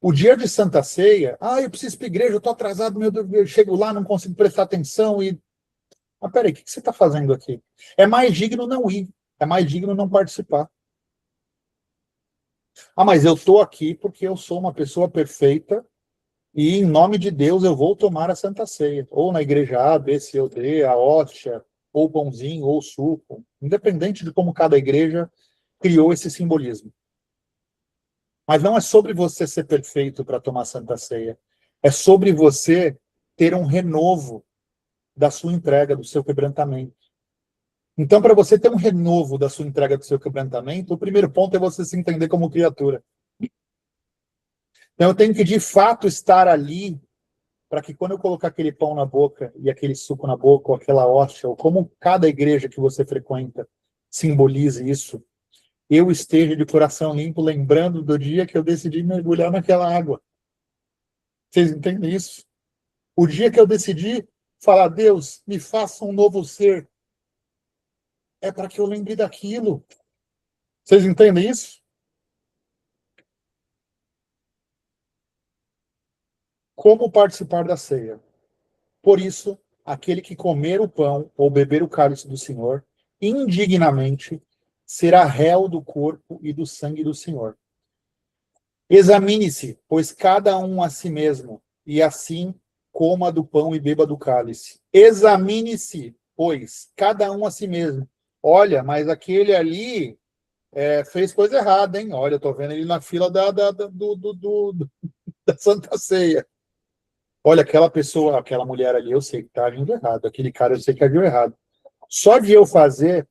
O dia de Santa Ceia, eu preciso ir para a igreja, eu estou atrasado, meu Deus, eu chego lá, não consigo prestar atenção e... Mas peraí, o que você está fazendo aqui? É mais digno não ir, é mais digno não participar. Mas eu estou aqui porque eu sou uma pessoa perfeita e, em nome de Deus, eu vou tomar a Santa Ceia. Ou na igreja A, B, C ou D, a hóstia, ou o pãozinho, ou o suco. Independente de como cada igreja criou esse simbolismo. Mas não é sobre você ser perfeito para tomar a Santa Ceia. É sobre você ter um renovo da sua entrega, do seu quebrantamento. Então, para você ter um renovo da sua entrega, do seu quebrantamento, o primeiro ponto é você se entender como criatura. Então, eu tenho que, de fato, estar ali para que quando eu colocar aquele pão na boca e aquele suco na boca, ou aquela hóstia, ou como cada igreja que você frequenta simbolize isso, eu esteja de coração limpo, lembrando do dia que eu decidi mergulhar naquela água. Vocês entendem isso? O dia que eu decidi falar, Deus, me faça um novo ser, é para que eu lembre daquilo. Vocês entendem isso? Como participar da ceia? Por isso, aquele que comer o pão ou beber o cálice do Senhor, indignamente, será réu do corpo e do sangue do Senhor. Examine-se, pois cada um a si mesmo, e assim coma do pão e beba do cálice. Examine-se, pois cada um a si mesmo. Olha, mas aquele ali fez coisa errada, hein? Olha, eu tô vendo ele na fila da Santa Ceia. Olha, aquela pessoa, aquela mulher ali, eu sei que está agindo errado. Aquele cara, eu sei que agiu errado. Só de eu fazer...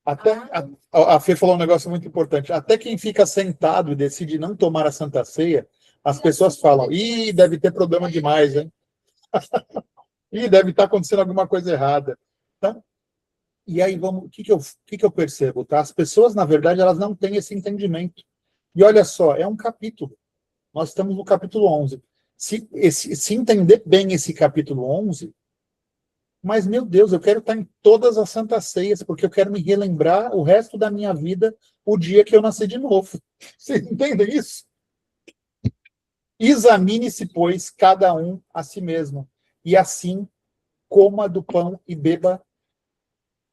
Até a Fê falou um negócio muito importante. Até quem fica sentado e decide não tomar a Santa Ceia, as pessoas falam, deve ter problema demais, hein? Deve estar acontecendo alguma coisa errada. Então, e aí, o que eu percebo? Tá? As pessoas, na verdade, elas não têm esse entendimento. E olha só, é um capítulo. Nós estamos no capítulo 11. Se entender bem esse capítulo 11, mas, meu Deus, eu quero estar em todas as santas ceias, porque eu quero me relembrar o resto da minha vida, o dia que eu nasci de novo. Vocês entendem isso? Examine-se, pois, cada um a si mesmo, e assim coma do pão e beba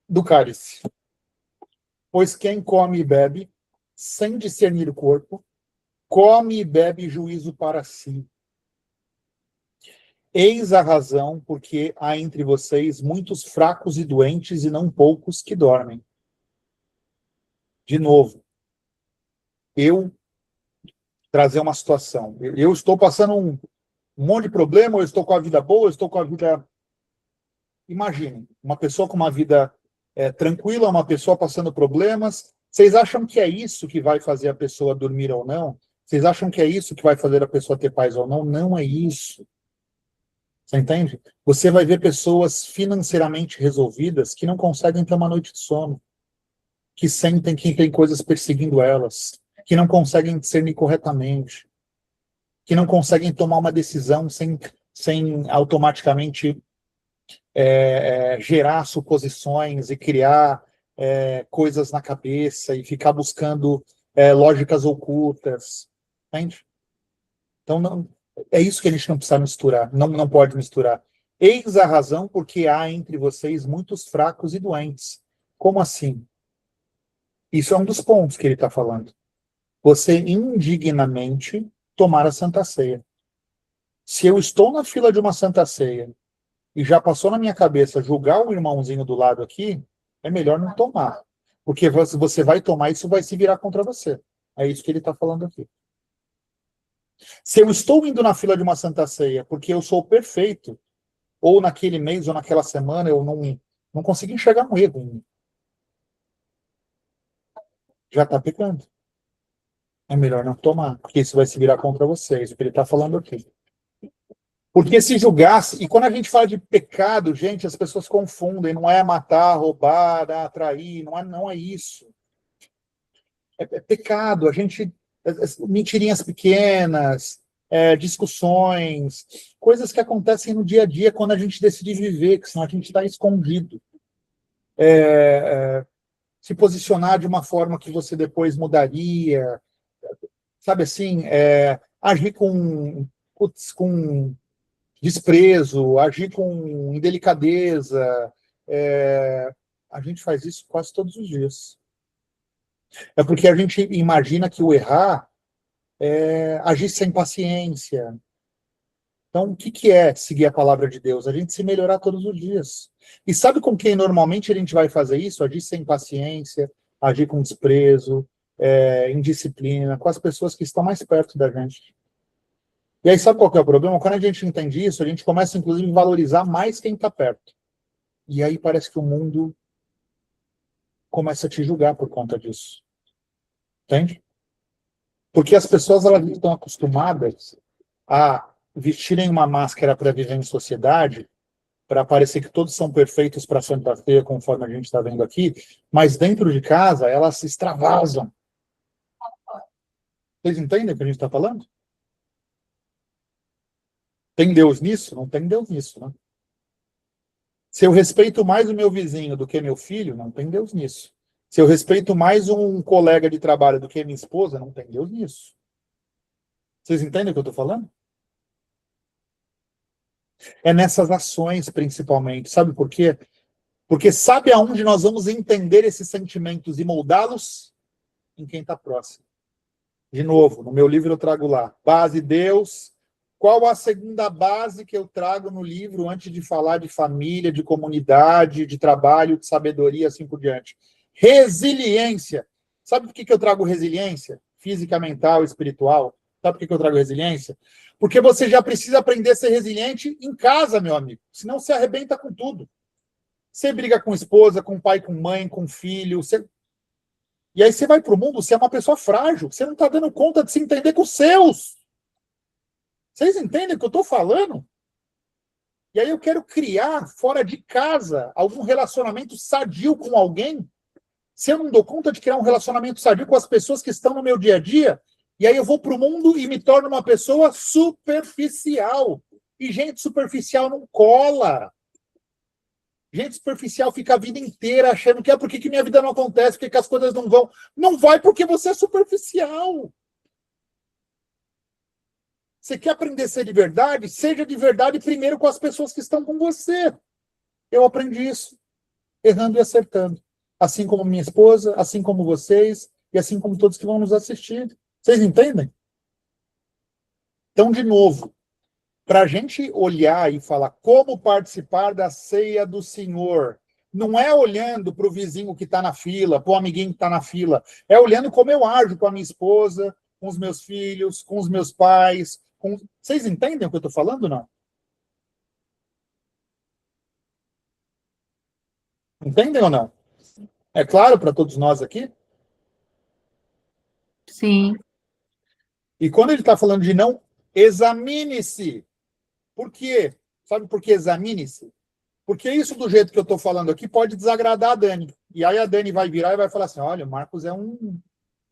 do cálice. Pois quem come e bebe, sem discernir o corpo, come e bebe juízo para si. Eis a razão porque há entre vocês muitos fracos e doentes e não poucos que dormem. De novo, eu trazer uma situação. Eu estou passando um monte de problema, eu estou com a vida boa, eu estou com a vida... Imagine, uma pessoa com uma vida tranquila, uma pessoa passando problemas. Vocês acham que é isso que vai fazer a pessoa dormir ou não? Vocês acham que é isso que vai fazer a pessoa ter paz ou não? Não é isso. Você entende? Você vai ver pessoas financeiramente resolvidas que não conseguem ter uma noite de sono, que sentem que tem coisas perseguindo elas, que não conseguem discernir corretamente, que não conseguem tomar uma decisão sem automaticamente gerar suposições e criar coisas na cabeça e ficar buscando lógicas ocultas. Entende? Então, não, é isso que a gente não precisa misturar, não pode misturar. Eis a razão porque há entre vocês muitos fracos e doentes. Como assim? Isso é um dos pontos que ele está falando. Você indignamente tomar a Santa Ceia. Se eu estou na fila de uma Santa Ceia e já passou na minha cabeça julgar o irmãozinho do lado aqui, é melhor não tomar. Porque você vai tomar, isso vai se virar contra você. É isso que ele está falando aqui. Se eu estou indo na fila de uma Santa Ceia porque eu sou perfeito, ou naquele mês ou naquela semana eu não consegui enxergar um erro em mim, já está pecando. É melhor não tomar, porque isso vai se virar contra vocês, o que ele está falando aqui. Porque se julgasse, e quando a gente fala de pecado, gente, as pessoas confundem, não é matar, roubar, atrair, não é isso. É pecado, a gente, mentirinhas pequenas, discussões, coisas que acontecem no dia a dia quando a gente decide viver, que senão a gente está escondido. se posicionar de uma forma que você depois mudaria, sabe assim, agir com desprezo, agir com indelicadeza. A gente faz isso quase todos os dias. É porque a gente imagina que o errar é agir sem paciência. Então, o que é seguir a palavra de Deus? A gente se melhorar todos os dias. E sabe com quem normalmente a gente vai fazer isso? Agir sem paciência, agir com desprezo, indisciplina, com as pessoas que estão mais perto da gente. E aí, sabe qual que é o problema? Quando a gente entende isso, a gente começa, inclusive, a valorizar mais quem está perto. E aí parece que o mundo começa a te julgar por conta disso. Entende? Porque as pessoas, elas estão acostumadas a vestirem uma máscara para viver em sociedade, para parecer que todos são perfeitos para Santa Ceia, conforme a gente está vendo aqui, mas dentro de casa elas se extravasam. Vocês entendem o que a gente está falando? Tem Deus nisso? Não tem Deus nisso, né? Se eu respeito mais o meu vizinho do que meu filho, não tem Deus nisso. Se eu respeito mais um colega de trabalho do que minha esposa, não tem Deus nisso. Vocês entendem o que eu estou falando? É nessas ações, principalmente. Sabe por quê? Porque sabe aonde nós vamos entender esses sentimentos e moldá-los? Em quem está próximo. De novo, no meu livro eu trago lá, base Deus. Qual a segunda base que eu trago no livro antes de falar de família, de comunidade, de trabalho, de sabedoria, assim por diante? Resiliência. Sabe por que eu trago resiliência? Física, mental, espiritual. Sabe por que eu trago resiliência? Porque você já precisa aprender a ser resiliente em casa, meu amigo. Senão você arrebenta com tudo. Você briga com esposa, com pai, com mãe, com filho. E aí você vai para o mundo, você é uma pessoa frágil. Você não está dando conta de se entender com os seus. Vocês entendem o que eu estou falando? E aí eu quero criar, fora de casa, algum relacionamento sadio com alguém. Se eu não dou conta de criar um relacionamento sadio com as pessoas que estão no meu dia a dia, e aí eu vou para o mundo e me torno uma pessoa superficial. E gente superficial não cola. Gente superficial fica a vida inteira achando que por que minha vida não acontece, por que as coisas não vão. Não vai porque você é superficial. Você quer aprender a ser de verdade? Seja de verdade primeiro com as pessoas que estão com você. Eu aprendi isso, errando e acertando. Assim como minha esposa, assim como vocês, e assim como todos que vão nos assistir. Vocês entendem? Então, de novo, para a gente olhar e falar como participar da ceia do Senhor, não é olhando para o vizinho que está na fila, para o amiguinho que está na fila, é olhando como eu ajo com a minha esposa, com os meus filhos, com os meus pais. Vocês entendem o que eu estou falando, não? Entendem ou não? É claro para todos nós aqui? Sim. E quando ele está falando de não, examine-se. Por quê? Sabe por que examine-se? Porque isso do jeito que eu estou falando aqui pode desagradar a Dani. E aí a Dani vai virar e vai falar assim, olha, o Marcos é um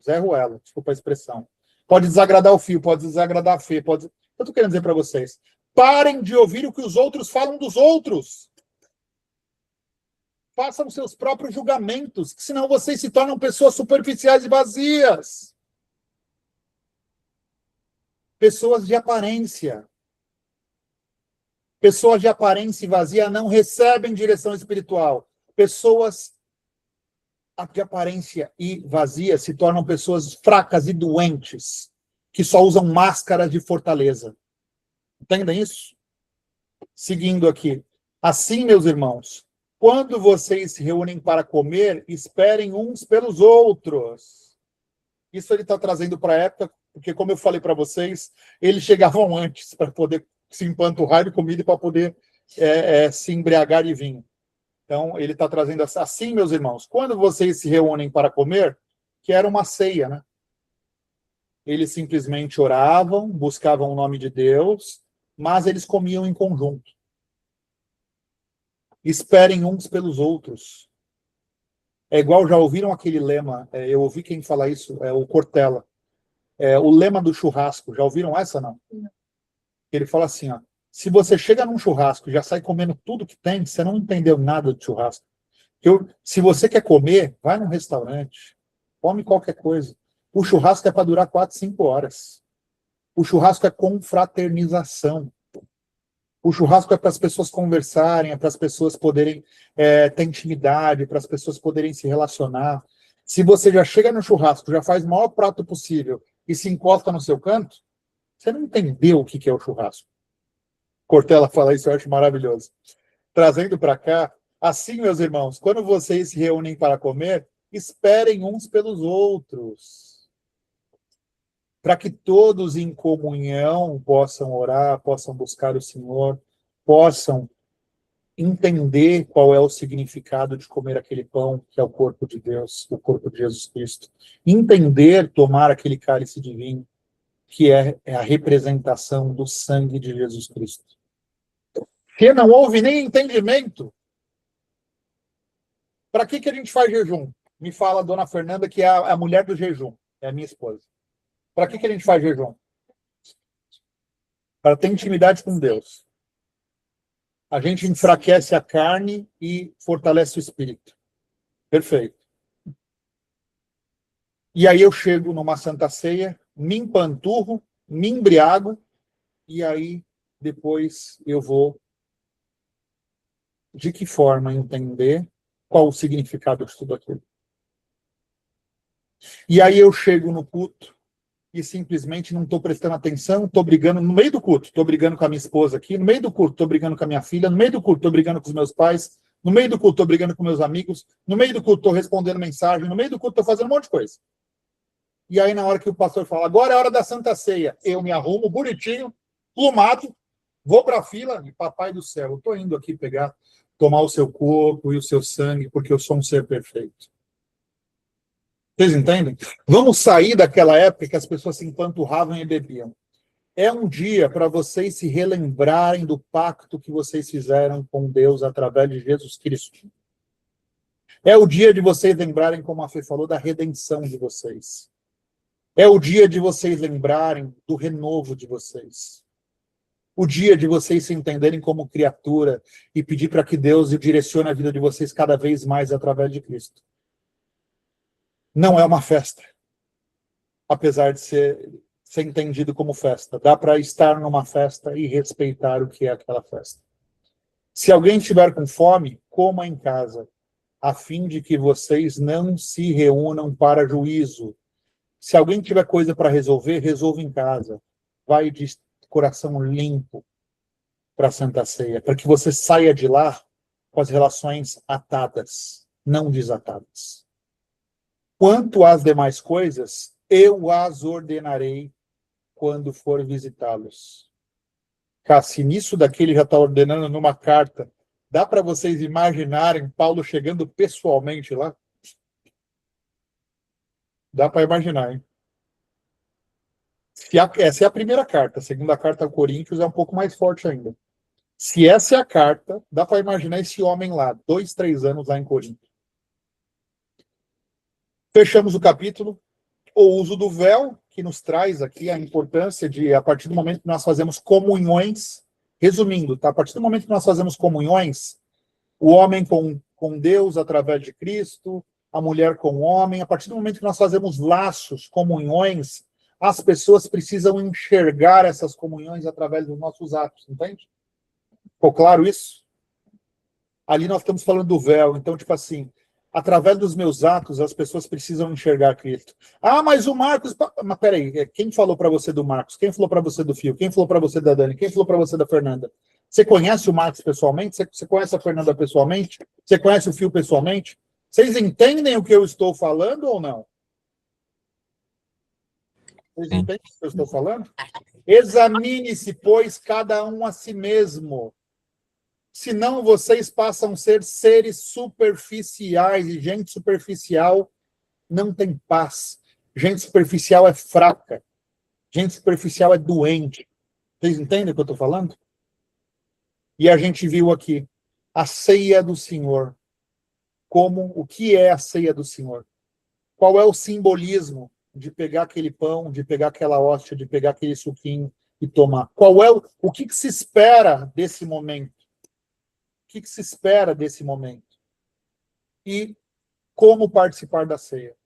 Zé Ruela, desculpa a expressão. Pode desagradar o Fio, pode desagradar a Fê, pode... Eu estou querendo dizer para vocês, parem de ouvir o que os outros falam dos outros. Façam seus próprios julgamentos, que senão vocês se tornam pessoas superficiais e vazias. Pessoas de aparência. Pessoas de aparência vazia não recebem direção espiritual. Pessoas de aparência e vazia se tornam pessoas fracas e doentes, que só usam máscaras de fortaleza. Entendem isso? Seguindo aqui. Assim, meus irmãos, quando vocês se reúnem para comer, esperem uns pelos outros. Isso ele está trazendo para a época, porque, como eu falei para vocês, eles chegavam antes para poder se empanturrar de comida e para poder se embriagar de vinho. Então, ele está trazendo assim, meus irmãos, quando vocês se reúnem para comer, que era uma ceia, né? Eles simplesmente oravam, buscavam o nome de Deus, mas eles comiam em conjunto. Esperem uns pelos outros. É igual, já ouviram aquele lema, eu ouvi quem fala isso, o Cortella, o lema do churrasco, já ouviram essa, não? Ele fala assim, ó, se você chega num churrasco e já sai comendo tudo que tem, você não entendeu nada de churrasco. Se você quer comer, vai num restaurante, come qualquer coisa. O churrasco é para durar 4, 5 horas. O churrasco é confraternização. O churrasco é para as pessoas conversarem, é para as pessoas poderem ter intimidade, para as pessoas poderem se relacionar. Se você já chega no churrasco, já faz o maior prato possível e se encosta no seu canto, você não entendeu o que é o churrasco. Cortella fala isso, eu acho maravilhoso. Trazendo para cá, assim, meus irmãos, quando vocês se reúnem para comer, esperem uns pelos outros, para que todos em comunhão possam orar, possam buscar o Senhor, possam entender qual é o significado de comer aquele pão, que é o corpo de Deus, o corpo de Jesus Cristo. Entender, tomar aquele cálice de vinho, que é a representação do sangue de Jesus Cristo. Se não houve nem entendimento, para que a gente faz jejum? Me fala a dona Fernanda, que é a mulher do jejum, é a minha esposa. Para que a gente faz jejum? Para ter intimidade com Deus. A gente enfraquece a carne e fortalece o espírito. Perfeito. E aí eu chego numa Santa Ceia, me empanturro, me embriago, e aí depois eu vou, de que forma, entender qual o significado de tudo aquilo. E aí eu chego no culto e simplesmente não estou prestando atenção, estou brigando no meio do culto, estou brigando com a minha esposa aqui, no meio do culto estou brigando com a minha filha, no meio do culto estou brigando com os meus pais, no meio do culto estou brigando com meus amigos, no meio do culto estou respondendo mensagem, no meio do culto estou fazendo um monte de coisa. E aí na hora que o pastor fala, agora é a hora da Santa Ceia, eu me arrumo bonitinho, plumado, vou para a fila e papai do céu, eu estou indo aqui tomar o seu corpo e o seu sangue, porque eu sou um ser perfeito. Vocês entendem? Vamos sair daquela época que as pessoas se empanturravam e bebiam. É um dia para vocês se relembrarem do pacto que vocês fizeram com Deus através de Jesus Cristo. É o dia de vocês lembrarem, como a Fê falou, da redenção de vocês. É o dia de vocês lembrarem do renovo de vocês. O dia de vocês se entenderem como criatura e pedir para que Deus direcione a vida de vocês cada vez mais através de Cristo. Não é uma festa, apesar de ser entendido como festa. Dá para estar numa festa e respeitar o que é aquela festa. Se alguém estiver com fome, coma em casa, a fim de que vocês não se reúnam para juízo. Se alguém tiver coisa para resolver, resolva em casa. Vai de coração limpo para a Santa Ceia, para que você saia de lá com as relações atadas, não desatadas. Quanto às demais coisas, eu as ordenarei quando for visitá-los. Se nisso daqui ele já está ordenando numa carta, dá para vocês imaginarem Paulo chegando pessoalmente lá? Dá para imaginar, hein? Essa é a primeira carta. A segunda carta ao Coríntios é um pouco mais forte ainda. Se essa é a carta, dá para imaginar esse homem lá, 2, 3 anos lá em Corinto. Fechamos o capítulo. O uso do véu, que nos traz aqui a importância de, a partir do momento que nós fazemos comunhões, resumindo, tá? A partir do momento que nós fazemos comunhões, o homem com Deus através de Cristo, a mulher com o homem, a partir do momento que nós fazemos laços, comunhões, as pessoas precisam enxergar essas comunhões através dos nossos atos, entende? Ficou claro isso? Ali nós estamos falando do véu, então, tipo assim, através dos meus atos, as pessoas precisam enxergar Cristo. Ah, mas o Marcos... Mas peraí, quem falou para você do Marcos? Quem falou para você do Fio? Quem falou para você da Dani? Quem falou para você da Fernanda? Você conhece o Marcos pessoalmente? Você conhece a Fernanda pessoalmente? Você conhece o Fio pessoalmente? Vocês entendem o que eu estou falando ou não? Vocês entendem o que eu estou falando? Examine-se, pois, cada um a si mesmo. Senão vocês passam a ser seres superficiais, e gente superficial não tem paz. Gente superficial é fraca. Gente superficial é doente. Vocês entendem o que eu estou falando? E a gente viu aqui a ceia do Senhor. O que é a ceia do Senhor? Qual é o simbolismo de pegar aquele pão, de pegar aquela hóstia, de pegar aquele suquinho e tomar? O que se espera desse momento? O que se espera desse momento? E como participar da ceia?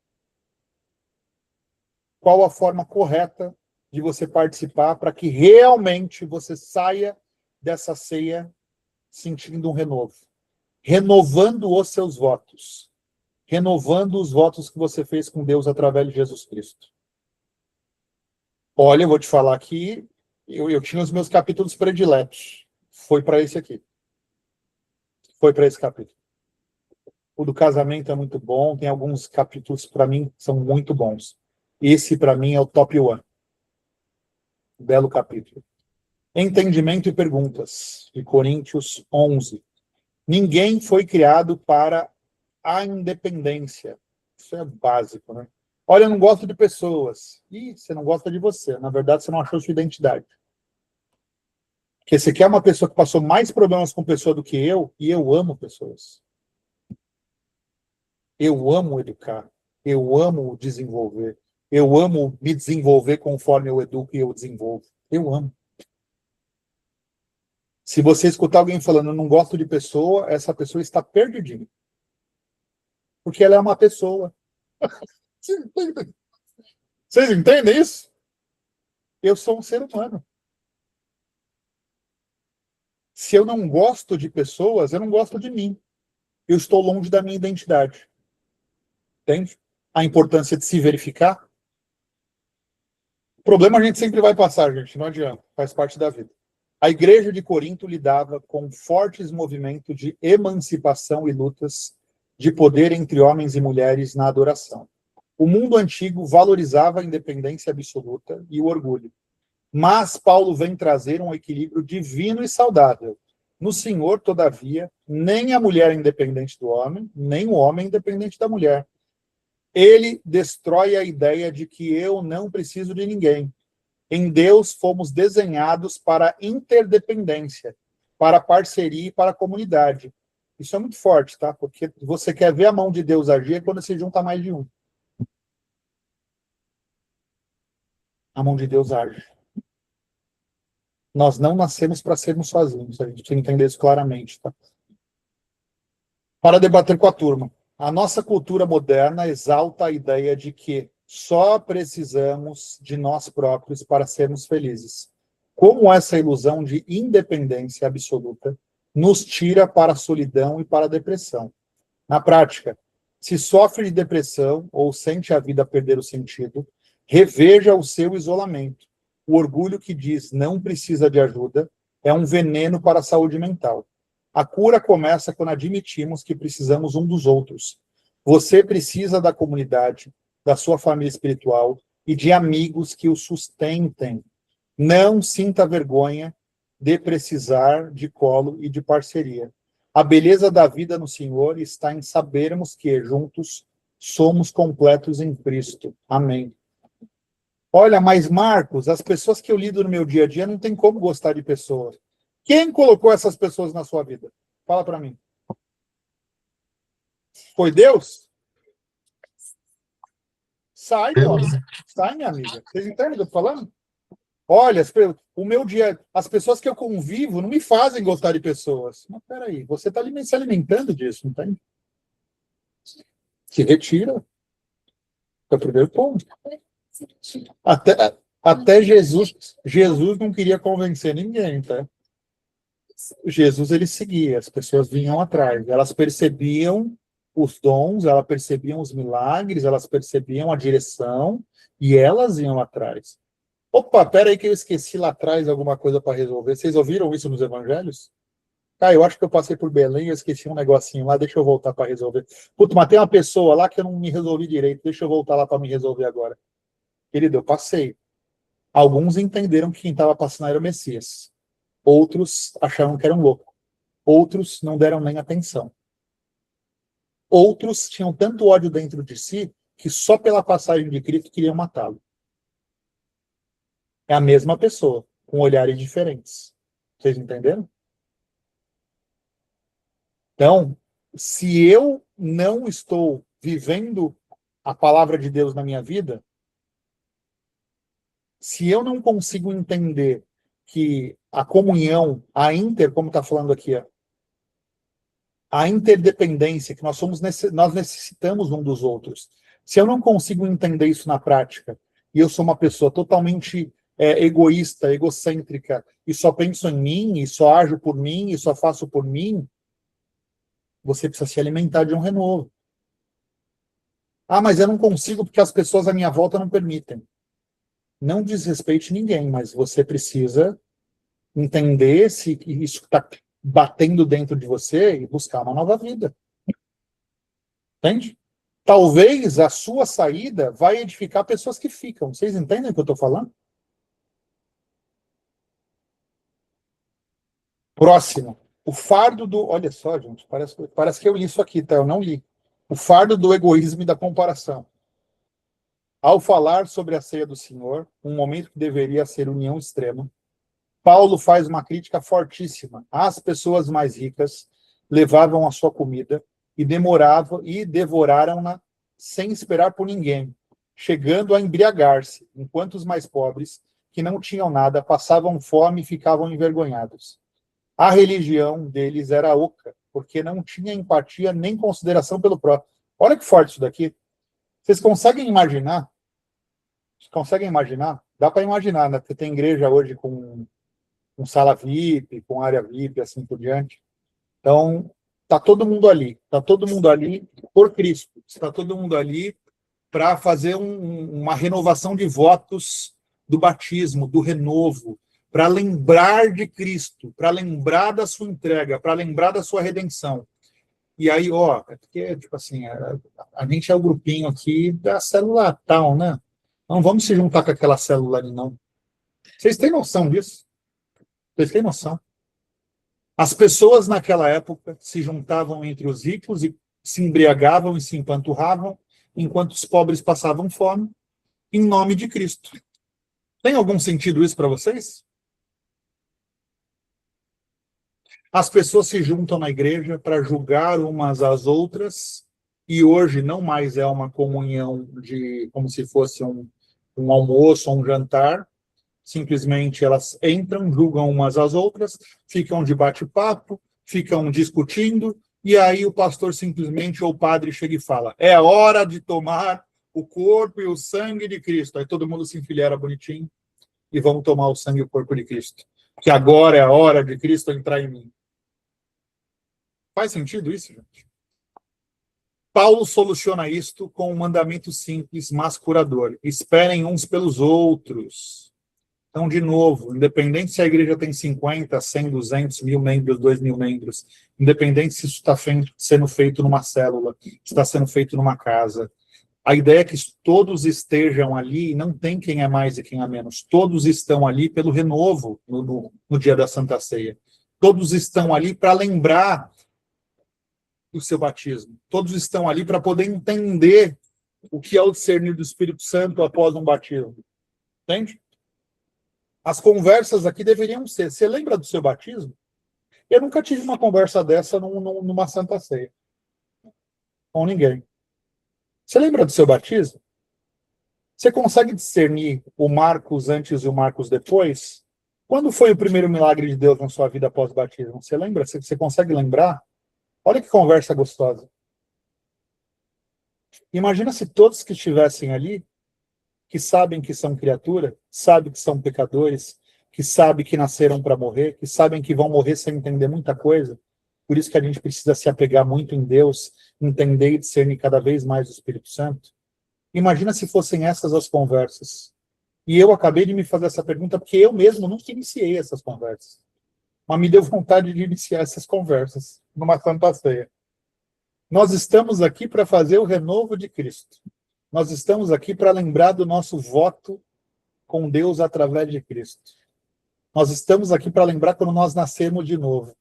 Qual a forma correta de você participar para que realmente você saia dessa ceia sentindo um renovo? Renovando os seus votos. Renovando os votos que você fez com Deus através de Jesus Cristo. Olha, eu vou te falar aqui, eu tinha os meus capítulos prediletos. Foi para esse aqui. Foi para esse capítulo. O do casamento é muito bom, tem alguns capítulos para mim que são muito bons. Esse para mim é o top one. Belo capítulo. Entendimento e perguntas, de Coríntios 11. Ninguém foi criado para a independência. Isso é básico, né? Olha, eu não gosto de pessoas. Ih, você não gosta de você. Na verdade, você não achou sua identidade. Porque você quer uma pessoa que passou mais problemas com pessoa do que eu, e eu amo pessoas. Eu amo educar. Eu amo desenvolver. Eu amo me desenvolver conforme eu educo e eu desenvolvo. Eu amo. Se você escutar alguém falando, eu não gosto de pessoa, essa pessoa está perdidinha. Porque ela é uma pessoa. Vocês entendem isso? Eu sou um ser humano. Se eu não gosto de pessoas, eu não gosto de mim. Eu estou longe da minha identidade. Entende? A importância de se verificar. O problema a gente sempre vai passar, gente. Não adianta. Faz parte da vida. A igreja de Corinto lidava com fortes movimentos de emancipação e lutas de poder entre homens e mulheres na adoração. O mundo antigo valorizava a independência absoluta e o orgulho. Mas Paulo vem trazer um equilíbrio divino e saudável. No Senhor, todavia, nem a mulher é independente do homem, nem o homem é independente da mulher. Ele destrói a ideia de que eu não preciso de ninguém. Em Deus fomos desenhados para interdependência, para parceria e para comunidade. Isso é muito forte, tá? Porque você quer ver a mão de Deus agir quando se junta mais de um. A mão de Deus age. Nós não nascemos para sermos sozinhos. A gente precisa entender isso claramente, tá? Para debater com a turma. A nossa cultura moderna exalta a ideia de que só precisamos de nós próprios para sermos felizes. Como essa ilusão de independência absoluta nos tira para a solidão e para a depressão. Na prática, se sofre de depressão ou sente a vida perder o sentido, reveja o seu isolamento. O orgulho que diz não precisa de ajuda é um veneno para a saúde mental. A cura começa quando admitimos que precisamos um dos outros. Você precisa da comunidade, da sua família espiritual e de amigos que o sustentem. Não sinta vergonha de precisar de colo e de parceria. A beleza da vida no Senhor está em sabermos que juntos somos completos em Cristo. Amém. Olha, mas Marcos, as pessoas que eu lido no meu dia a dia não tem como gostar de pessoas. Quem colocou essas pessoas na sua vida? Fala para mim. Foi Deus? Sai, sai, minha amiga. Vocês entendem o que eu tô falando? Olha, o meu dia, as pessoas que eu convivo não me fazem gostar de pessoas. Mas peraí, você está se alimentando disso, não tem? Se retira. É o primeiro ponto. Até Jesus não queria convencer ninguém, tá? Jesus, ele seguia, as pessoas vinham atrás, elas percebiam os dons, elas percebiam os milagres, elas percebiam a direção e elas iam atrás. Opa, pera aí que eu esqueci lá atrás alguma coisa para resolver. Vocês ouviram isso nos evangelhos? Ah, eu acho que eu passei por Belém e eu esqueci um negocinho lá, deixa eu voltar para resolver. Puta, mas tem uma pessoa lá que eu não me resolvi direito, deixa eu voltar lá para me resolver agora. Querido, eu passei. Alguns entenderam que quem estava passando era o Messias. Outros acharam que era um louco. Outros não deram nem atenção. Outros tinham tanto ódio dentro de si que só pela passagem de Cristo queriam matá-lo. É a mesma pessoa, com olhares diferentes. Vocês entenderam? Então, se eu não estou vivendo a palavra de Deus na minha vida, se eu não consigo entender que a comunhão, a inter, como está falando aqui, a interdependência, que nós necessitamos um dos outros. Se eu não consigo entender isso na prática, e eu sou uma pessoa totalmente egoísta, egocêntrica, e só penso em mim, e só ajo por mim, e só faço por mim, você precisa se alimentar de um renovo. Ah, mas eu não consigo porque as pessoas à minha volta não permitem. Não desrespeite ninguém, mas você precisa entender se isso está batendo dentro de você e buscar uma nova vida. Entende? Talvez a sua saída vai edificar pessoas que ficam. Vocês entendem o que eu estou falando? Próximo. O fardo do... Olha só, gente, parece que eu li isso aqui, tá? Eu não li. O fardo do egoísmo e da comparação. Ao falar sobre a ceia do Senhor, um momento que deveria ser união extrema, Paulo faz uma crítica fortíssima. As pessoas mais ricas levavam a sua comida e devoraram-na sem esperar por ninguém, chegando a embriagar-se, enquanto os mais pobres, que não tinham nada, passavam fome e ficavam envergonhados. A religião deles era oca, porque não tinha empatia nem consideração pelo próprio. Olha que forte isso daqui. Vocês conseguem imaginar? Conseguem imaginar? Dá para imaginar, né? Porque tem igreja hoje com sala VIP, com área VIP, assim por diante. Então, está todo mundo ali. Está todo mundo ali por Cristo. Está todo mundo ali para fazer uma renovação de votos do batismo, do renovo, para lembrar de Cristo, para lembrar da sua entrega, para lembrar da sua redenção. E aí, ó, é porque, tipo assim, a gente é o grupinho aqui da célula tal, né? Não vamos se juntar com aquela célula ali, não. Vocês têm noção disso? Vocês têm noção? As pessoas naquela época se juntavam entre os ricos e se embriagavam e se empanturravam, enquanto os pobres passavam fome, em nome de Cristo. Tem algum sentido isso para vocês? As pessoas se juntam na igreja para julgar umas às outras, e hoje não mais é uma comunhão de como se fosse um almoço ou um jantar. Simplesmente elas entram, julgam umas às outras, ficam de bate-papo, ficam discutindo, e aí o pastor simplesmente, ou o padre, chega e fala: é hora de tomar o corpo e o sangue de Cristo. Aí todo mundo se enfileira bonitinho e vamos tomar o sangue e o corpo de Cristo. Porque agora é a hora de Cristo entrar em mim. Faz sentido isso, gente? Paulo soluciona isto com um mandamento simples, mas curador. Esperem uns pelos outros. Então, de novo, independente se a igreja tem 50, 100, 200, 1.000 membros, 2.000 membros, independente se isso está sendo feito numa célula, se está sendo feito numa casa, a ideia é que todos estejam ali, e não tem quem é mais e quem é menos. Todos estão ali pelo renovo no dia da Santa Ceia. Todos estão ali para lembrar do seu batismo. Todos estão ali para poder entender o que é o discernir do Espírito Santo após um batismo. Entende? As conversas aqui deveriam ser: você lembra do seu batismo? Eu nunca tive uma conversa dessa numa Santa Ceia. Com ninguém. Você lembra do seu batismo? Você consegue discernir o Marcos antes e o Marcos depois? Quando foi o primeiro milagre de Deus na sua vida após o batismo? Você lembra? Você consegue lembrar? Olha que conversa gostosa. Imagina se todos que estivessem ali, que sabem que são criatura, sabem que são pecadores, que sabem que nasceram para morrer, que sabem que vão morrer sem entender muita coisa. Por isso que a gente precisa se apegar muito em Deus, entender e discernir cada vez mais o Espírito Santo. Imagina se fossem essas as conversas. E eu acabei de me fazer essa pergunta porque eu mesmo nunca iniciei essas conversas. Mas me deu vontade de iniciar essas conversas numa Santa Ceia. Nós estamos aqui para fazer o renovo de Cristo. Nós estamos aqui para lembrar do nosso voto com Deus através de Cristo. Nós estamos aqui para lembrar quando nós nascemos de novo.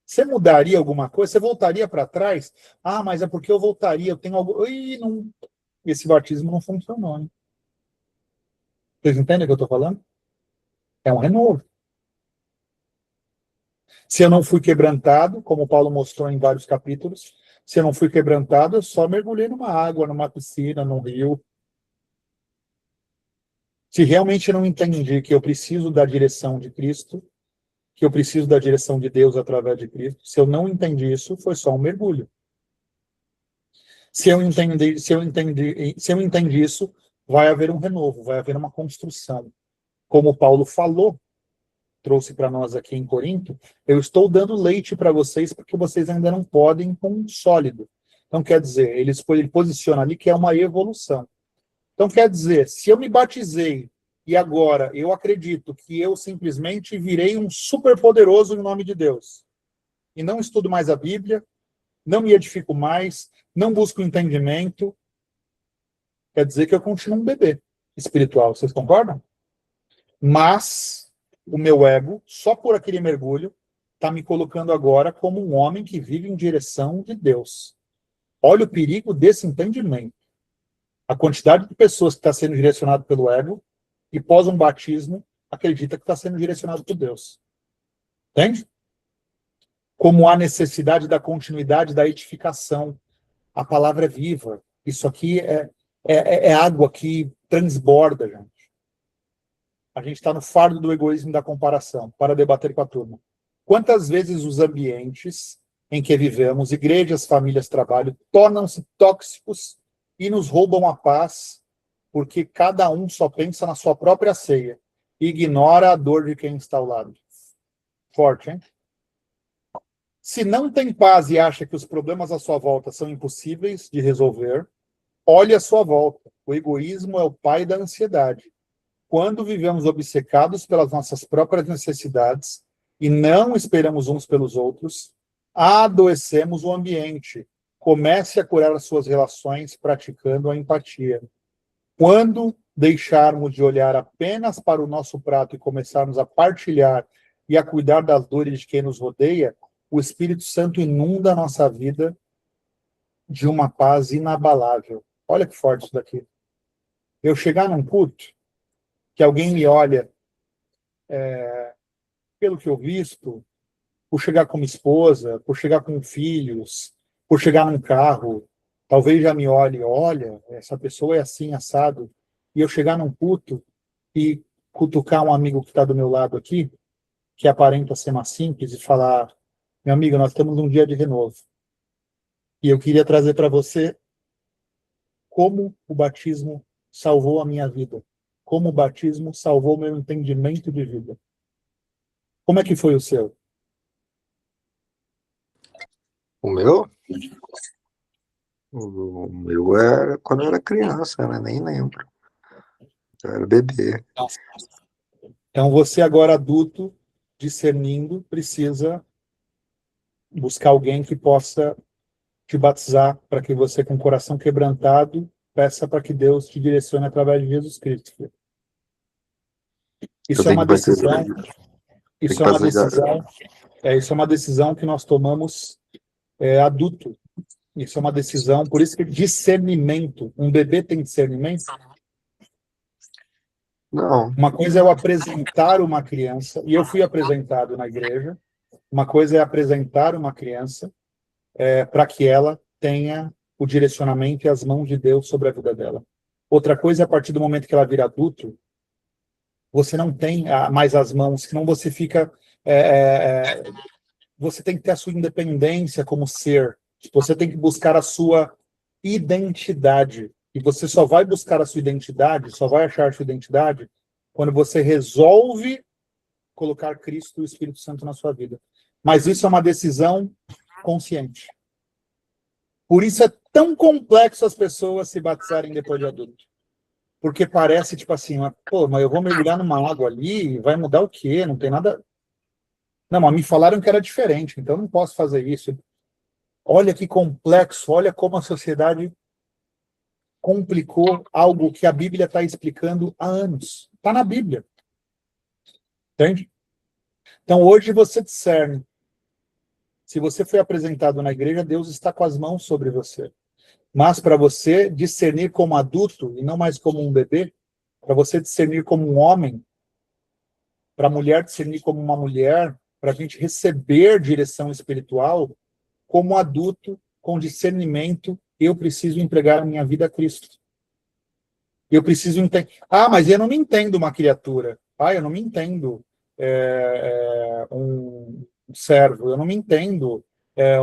Você mudaria alguma coisa? Você voltaria para trás? Ah, mas é porque eu voltaria, eu tenho algo... não... Esse batismo não funcionou, hein? Vocês entendem o que eu estou falando? É um renovo. Se eu não fui quebrantado, como Paulo mostrou em vários capítulos, se eu não fui quebrantado, eu só mergulhei numa água, numa piscina, num rio. Se realmente eu não entendi que eu preciso da direção de Cristo, que eu preciso da direção de Deus através de Cristo. Se eu não entendi isso, foi só um mergulho. Se eu entendi isso, vai haver um renovo, vai haver uma construção. Como Paulo falou, trouxe para nós aqui em Corinto, eu estou dando leite para vocês porque vocês ainda não podem com um sólido. Então, quer dizer, ele posiciona ali que é uma evolução. Então, quer dizer, se eu me batizei e agora eu acredito que eu simplesmente virei um superpoderoso em nome de Deus, e não estudo mais a Bíblia, não me edifico mais, não busco entendimento, quer dizer que eu continuo um bebê espiritual. Vocês concordam? Mas o meu ego, só por aquele mergulho, está me colocando agora como um homem que vive em direção de Deus. Olha o perigo desse entendimento. A quantidade de pessoas que está sendo direcionado pelo ego e pós um batismo acredita que está sendo direcionado por Deus. Entende? Como há necessidade da continuidade da edificação. A palavra é viva. Isso aqui é água que transborda, gente. A gente está no fardo do egoísmo e da comparação, para debater com a turma. Quantas vezes os ambientes em que vivemos, igrejas, famílias, trabalho, tornam-se tóxicos e nos roubam a paz, porque cada um só pensa na sua própria ceia e ignora a dor de quem está ao lado. Forte, hein? Se não tem paz e acha que os problemas à sua volta são impossíveis de resolver, olhe à sua volta. O egoísmo é o pai da ansiedade. Quando vivemos obcecados pelas nossas próprias necessidades e não esperamos uns pelos outros, adoecemos o ambiente. Comece a curar as suas relações praticando a empatia. Quando deixarmos de olhar apenas para o nosso prato e começarmos a partilhar e a cuidar das dores de quem nos rodeia, o Espírito Santo inunda a nossa vida de uma paz inabalável. Olha que forte isso daqui. Eu chegar num culto, que alguém me olha, pelo que eu visto, por chegar com minha esposa, por chegar com filhos, por chegar num carro, talvez já me olhe, olha, essa pessoa é assim, assado, e eu chegar num culto e cutucar um amigo que está do meu lado aqui, que aparenta ser mais simples, e falar, meu amigo, nós estamos num dia de renovo. E eu queria trazer para você como o batismo salvou a minha vida. Como o batismo salvou o meu entendimento de vida. Como é que foi o seu? O meu? O meu era quando eu era criança, né? Nem lembro. Eu era bebê. Então, você agora adulto, discernindo, precisa buscar alguém que possa te batizar para que você, com o coração quebrantado, peça para que Deus te direcione através de Jesus Cristo. Isso é uma decisão. Isso é uma decisão que nós tomamos adulto. Isso é uma decisão, por isso que discernimento. Um bebê tem discernimento? Não. Uma coisa é eu apresentar uma criança, e eu fui apresentado na igreja. Uma coisa é apresentar uma criança para que ela tenha o direcionamento e as mãos de Deus sobre a vida dela. Outra coisa é a partir do momento que ela vira adulto, você não tem mais as mãos, senão você fica... você tem que ter a sua independência como ser. Você tem que buscar a sua identidade. E você só vai buscar a sua identidade, só vai achar a sua identidade quando você resolve colocar Cristo e o Espírito Santo na sua vida. Mas isso é uma decisão consciente. Por isso é tão complexo as pessoas se batizarem depois de adulto. Porque parece, tipo assim, pô, mas eu vou mergulhar numa água ali, vai mudar o quê? Não tem nada... Não, mas me falaram que era diferente, então eu não posso fazer isso. Olha que complexo, olha como a sociedade complicou algo que a Bíblia está explicando há anos. Está na Bíblia. Entende? Então, hoje você discerne. Se você foi apresentado na igreja, Deus está com as mãos sobre você. Mas para você discernir como adulto, e não mais como um bebê, para você discernir como um homem, para a mulher discernir como uma mulher, para a gente receber direção espiritual, como adulto, com discernimento, eu preciso entregar a minha vida a Cristo. Eu preciso entender. Ah, mas eu não me entendo uma criatura. Ah, eu não me entendo um servo, eu não me entendo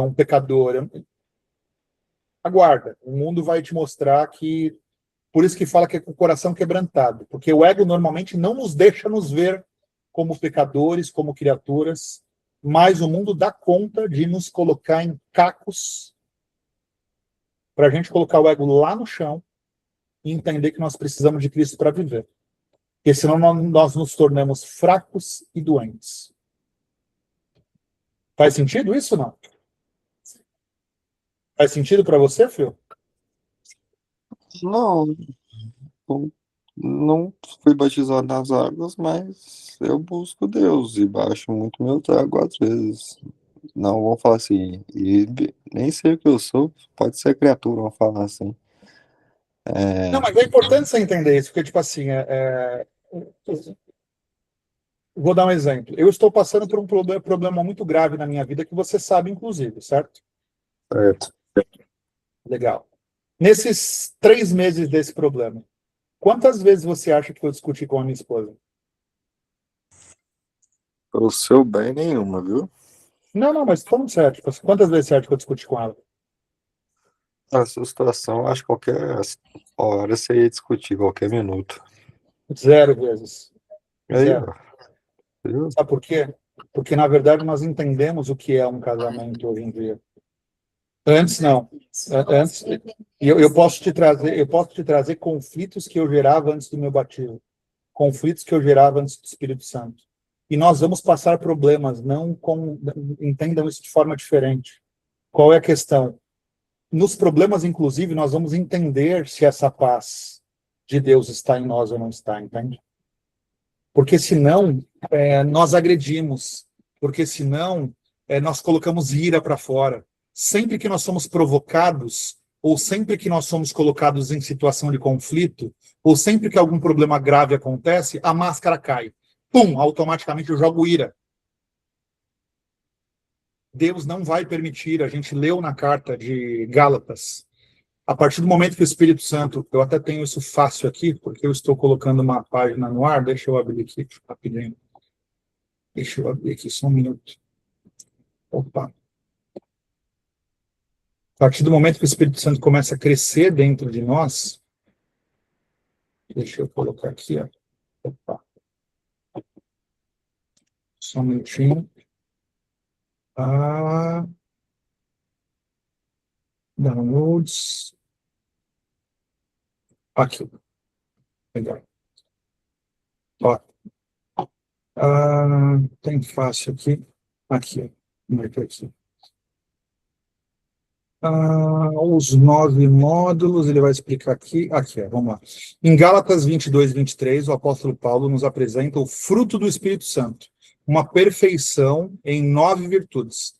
um pecador. Aguarda, o mundo vai te mostrar que, por isso que fala que é com o coração quebrantado, porque o ego normalmente não nos deixa nos ver como pecadores, como criaturas, mas o mundo dá conta de nos colocar em cacos para a gente colocar o ego lá no chão e entender que nós precisamos de Cristo para viver. Porque senão nós nos tornamos fracos e doentes. Faz sentido isso ou não? Faz sentido para você, Phil? Não, não fui batizado nas águas, mas eu busco Deus e baixo muito meu trago às vezes. Não vou falar assim, e nem sei o que eu sou, pode ser criatura, vamos falar assim. Não, mas é importante você entender isso, porque, tipo assim, vou dar um exemplo. Eu estou passando por um problema muito grave na minha vida, que você sabe, inclusive, certo? Certo. Legal. Nesses 3 meses desse problema, quantas vezes você acha que eu discuti com a minha esposa? Pelo seu bem, nenhuma, viu? Não, mas falando sério, tipo assim, quantas vezes você acha que eu discuti com ela? Essa situação, acho que qualquer hora você ia discutir, qualquer minuto. 0 vezes. Aí, 0. ó, viu? Sabe por quê? Porque, na verdade, nós entendemos o que é um casamento hoje em dia. Antes, não. Antes, eu posso te trazer conflitos que eu gerava antes do meu batismo. Conflitos que eu gerava antes do Espírito Santo. E nós vamos passar problemas, entendam isso de forma diferente. Qual é a questão? Nos problemas, inclusive, nós vamos entender se essa paz de Deus está em nós ou não está, entende? Porque senão, nós agredimos. Porque senão, nós colocamos ira para fora. Sempre que nós somos provocados, ou sempre que nós somos colocados em situação de conflito, ou sempre que algum problema grave acontece, a máscara cai. Pum, automaticamente eu jogo ira. Deus não vai permitir, a gente leu na carta de Gálatas, a partir do momento que o Espírito Santo, eu até tenho isso fácil aqui, porque eu estou colocando uma página no ar, deixa eu abrir aqui rapidinho. Deixa eu abrir aqui só um minuto. Opa. A partir do momento que o Espírito Santo começa a crescer dentro de nós, deixa eu colocar aqui, ó. Opa. Só um minutinho. Downloads. Aqui. Legal. Ó. Tem fácil aqui. Aqui. Aqui. Os 9 módulos, ele vai explicar aqui. Aqui, vamos lá. Em Gálatas 22, 23, o apóstolo Paulo nos apresenta o fruto do Espírito Santo, uma perfeição em 9 virtudes.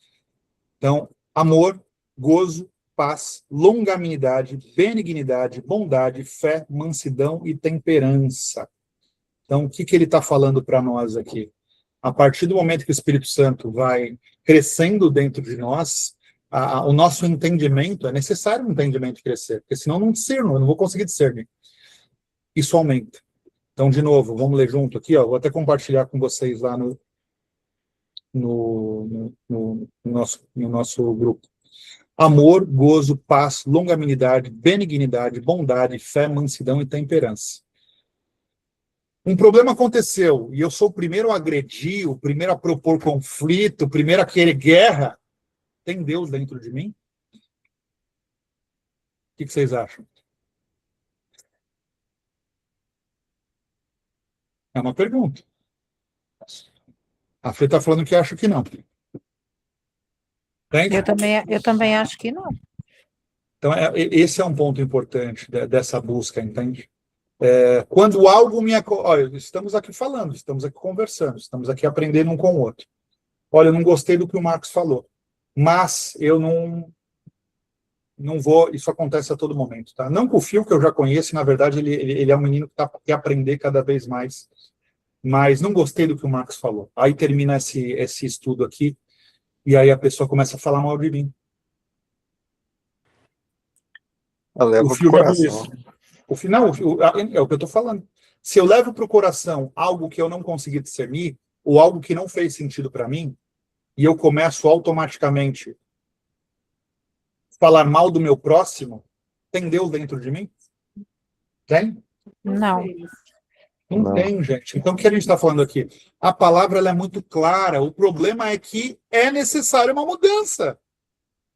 Então, amor, gozo, paz, longanimidade, benignidade, bondade, fé, mansidão e temperança. Então, o que ele está falando para nós aqui? A partir do momento que o Espírito Santo vai crescendo dentro de nós, o nosso entendimento, é necessário um entendimento crescer, porque senão não discerno, eu não vou conseguir discernir. Isso aumenta. Então, de novo, vamos ler junto aqui, ó, vou até compartilhar com vocês lá no nosso grupo. Amor, gozo, paz, longanimidade, benignidade, bondade, fé, mansidão e temperança. Um problema aconteceu, e eu sou o primeiro a agredir, o primeiro a propor conflito, o primeiro a querer guerra. Tem Deus dentro de mim? O que vocês acham? É uma pergunta. A Fê está falando que acha que não. Entende? Eu também acho que não. Então, esse é um ponto importante dessa busca, entende? Quando algo me... Olha, estamos aqui falando, estamos aqui conversando, estamos aqui aprendendo um com o outro. Olha, eu não gostei do que o Marcos falou, mas eu não vou... Isso acontece a todo momento, tá? Não com o Phil, que eu já conheço, na verdade, ele é um menino que quer aprender cada vez mais, mas não gostei do que o Marcos falou. Aí termina esse estudo aqui, e aí a pessoa começa a falar mal de mim. Leva pro coração. O final, é o que eu estou falando. Se eu levo para o coração algo que eu não consegui discernir, ou algo que não fez sentido para mim, e eu começo automaticamente falar mal do meu próximo, tem Deus dentro de mim? Tem? Não. Não Não. tem, gente. Então, o que a gente está falando aqui? A palavra ela é muito clara. O problema é que é necessária uma mudança.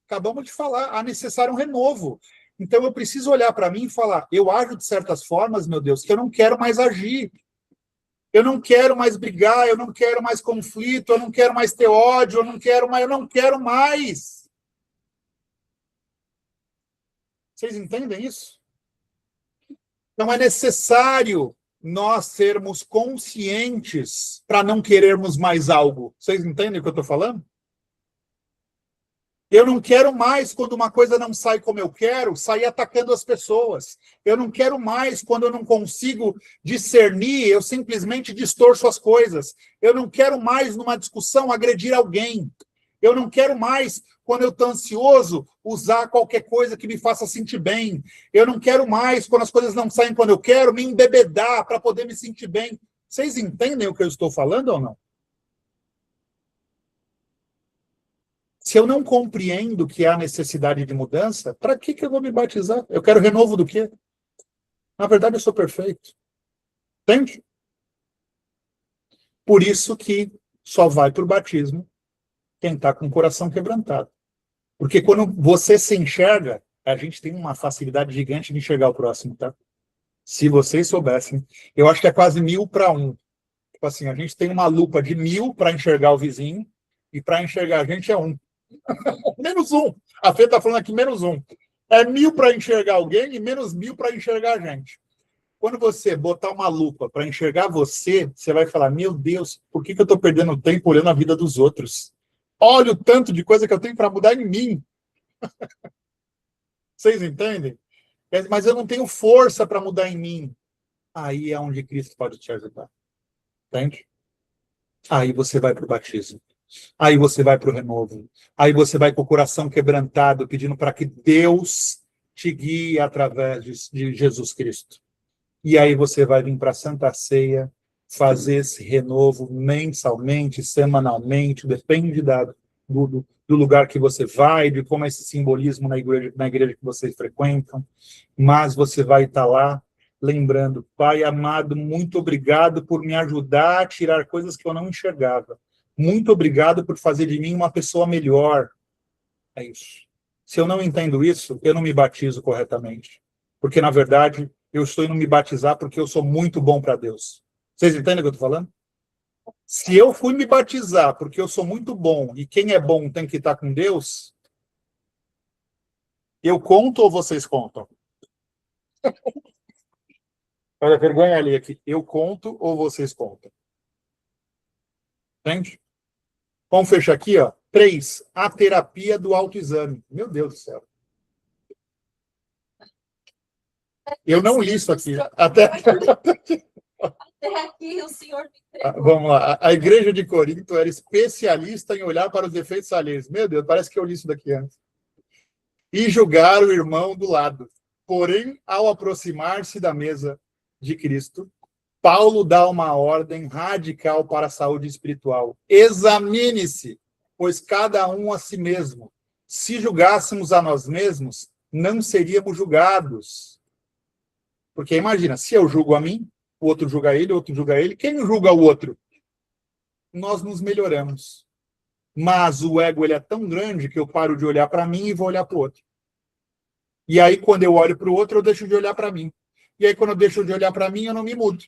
Acabamos de falar, há necessário um renovo. Então, eu preciso olhar para mim e falar, eu ajo de certas formas, meu Deus, que eu não quero mais agir. Eu não quero mais brigar, eu não quero mais conflito, eu não quero mais ter ódio, eu não quero mais. Vocês entendem isso? Então, é necessário nós sermos conscientes para não querermos mais algo. Vocês entendem o que eu estou falando? Eu não quero mais, quando uma coisa não sai como eu quero, sair atacando as pessoas. Eu não quero mais, quando eu não consigo discernir, eu simplesmente distorço as coisas. Eu não quero mais, numa discussão, agredir alguém. Eu não quero mais, quando eu estou ansioso, usar qualquer coisa que me faça sentir bem. Eu não quero mais, quando as coisas não saem quando eu quero, me embebedar para poder me sentir bem. Vocês entendem o que eu estou falando ou não? Se eu não compreendo que há necessidade de mudança, para que eu vou me batizar? Eu quero renovo do quê? Na verdade, eu sou perfeito. Entende? Por isso que só vai para o batismo quem está com o coração quebrantado. Porque quando você se enxerga, a gente tem uma facilidade gigante de enxergar o próximo, tá? Se vocês soubessem. Eu acho que é quase 1000-1. Tipo assim, a gente tem uma lupa de 1000 para enxergar o vizinho, e para enxergar a gente é 1. Menos 1. A Fê está falando aqui menos 1. É 1000 para enxergar alguém e menos 1000 para enxergar a gente. Quando você botar uma lupa para enxergar você, você vai falar, meu Deus, por que eu estou perdendo tempo olhando a vida dos outros? Olha o tanto de coisa que eu tenho para mudar em mim. Vocês entendem? Mas eu não tenho força para mudar em mim. Aí é onde Cristo pode te ajudar. Entende? Aí você vai para o batismo. Aí você vai para o renovo. Aí você vai com o coração quebrantado, pedindo para que Deus te guie através de Jesus Cristo. E aí você vai vir para a Santa Ceia, fazer esse renovo mensalmente, semanalmente, depende do lugar que você vai, de como é esse simbolismo na igreja que vocês frequentam. Mas você vai estar lá lembrando, Pai amado, muito obrigado por me ajudar a tirar coisas que eu não enxergava. Muito obrigado por fazer de mim uma pessoa melhor. É isso. Se eu não entendo isso, eu não me batizo corretamente. Porque, na verdade, eu estou indo me batizar porque eu sou muito bom para Deus. Vocês entendem o que eu estou falando? Se eu fui me batizar porque eu sou muito bom e quem é bom tem que estar com Deus, eu conto ou vocês contam? Olha, vergonha ali aqui. Eu conto ou vocês contam? Entende? Vamos fechar aqui, ó. 3. A terapia do autoexame. Meu Deus do céu. Eu não li isso aqui. Até aqui o senhor me entregou. Vamos lá. A igreja de Corinto era especialista em olhar para os defeitos alheios. Meu Deus, parece que eu li isso daqui antes. E julgar o irmão do lado. Porém, ao aproximar-se da mesa de Cristo, Paulo dá uma ordem radical para a saúde espiritual. Examine-se, pois cada um a si mesmo. Se julgássemos a nós mesmos, não seríamos julgados. Porque imagina, se eu julgo a mim, o outro julga ele, o outro julga ele, quem julga o outro? Nós nos melhoramos. Mas o ego ele é tão grande que eu paro de olhar para mim e vou olhar para o outro. E aí, quando eu olho para o outro, eu deixo de olhar para mim. E aí, quando eu deixo de olhar para mim, eu não me mudo.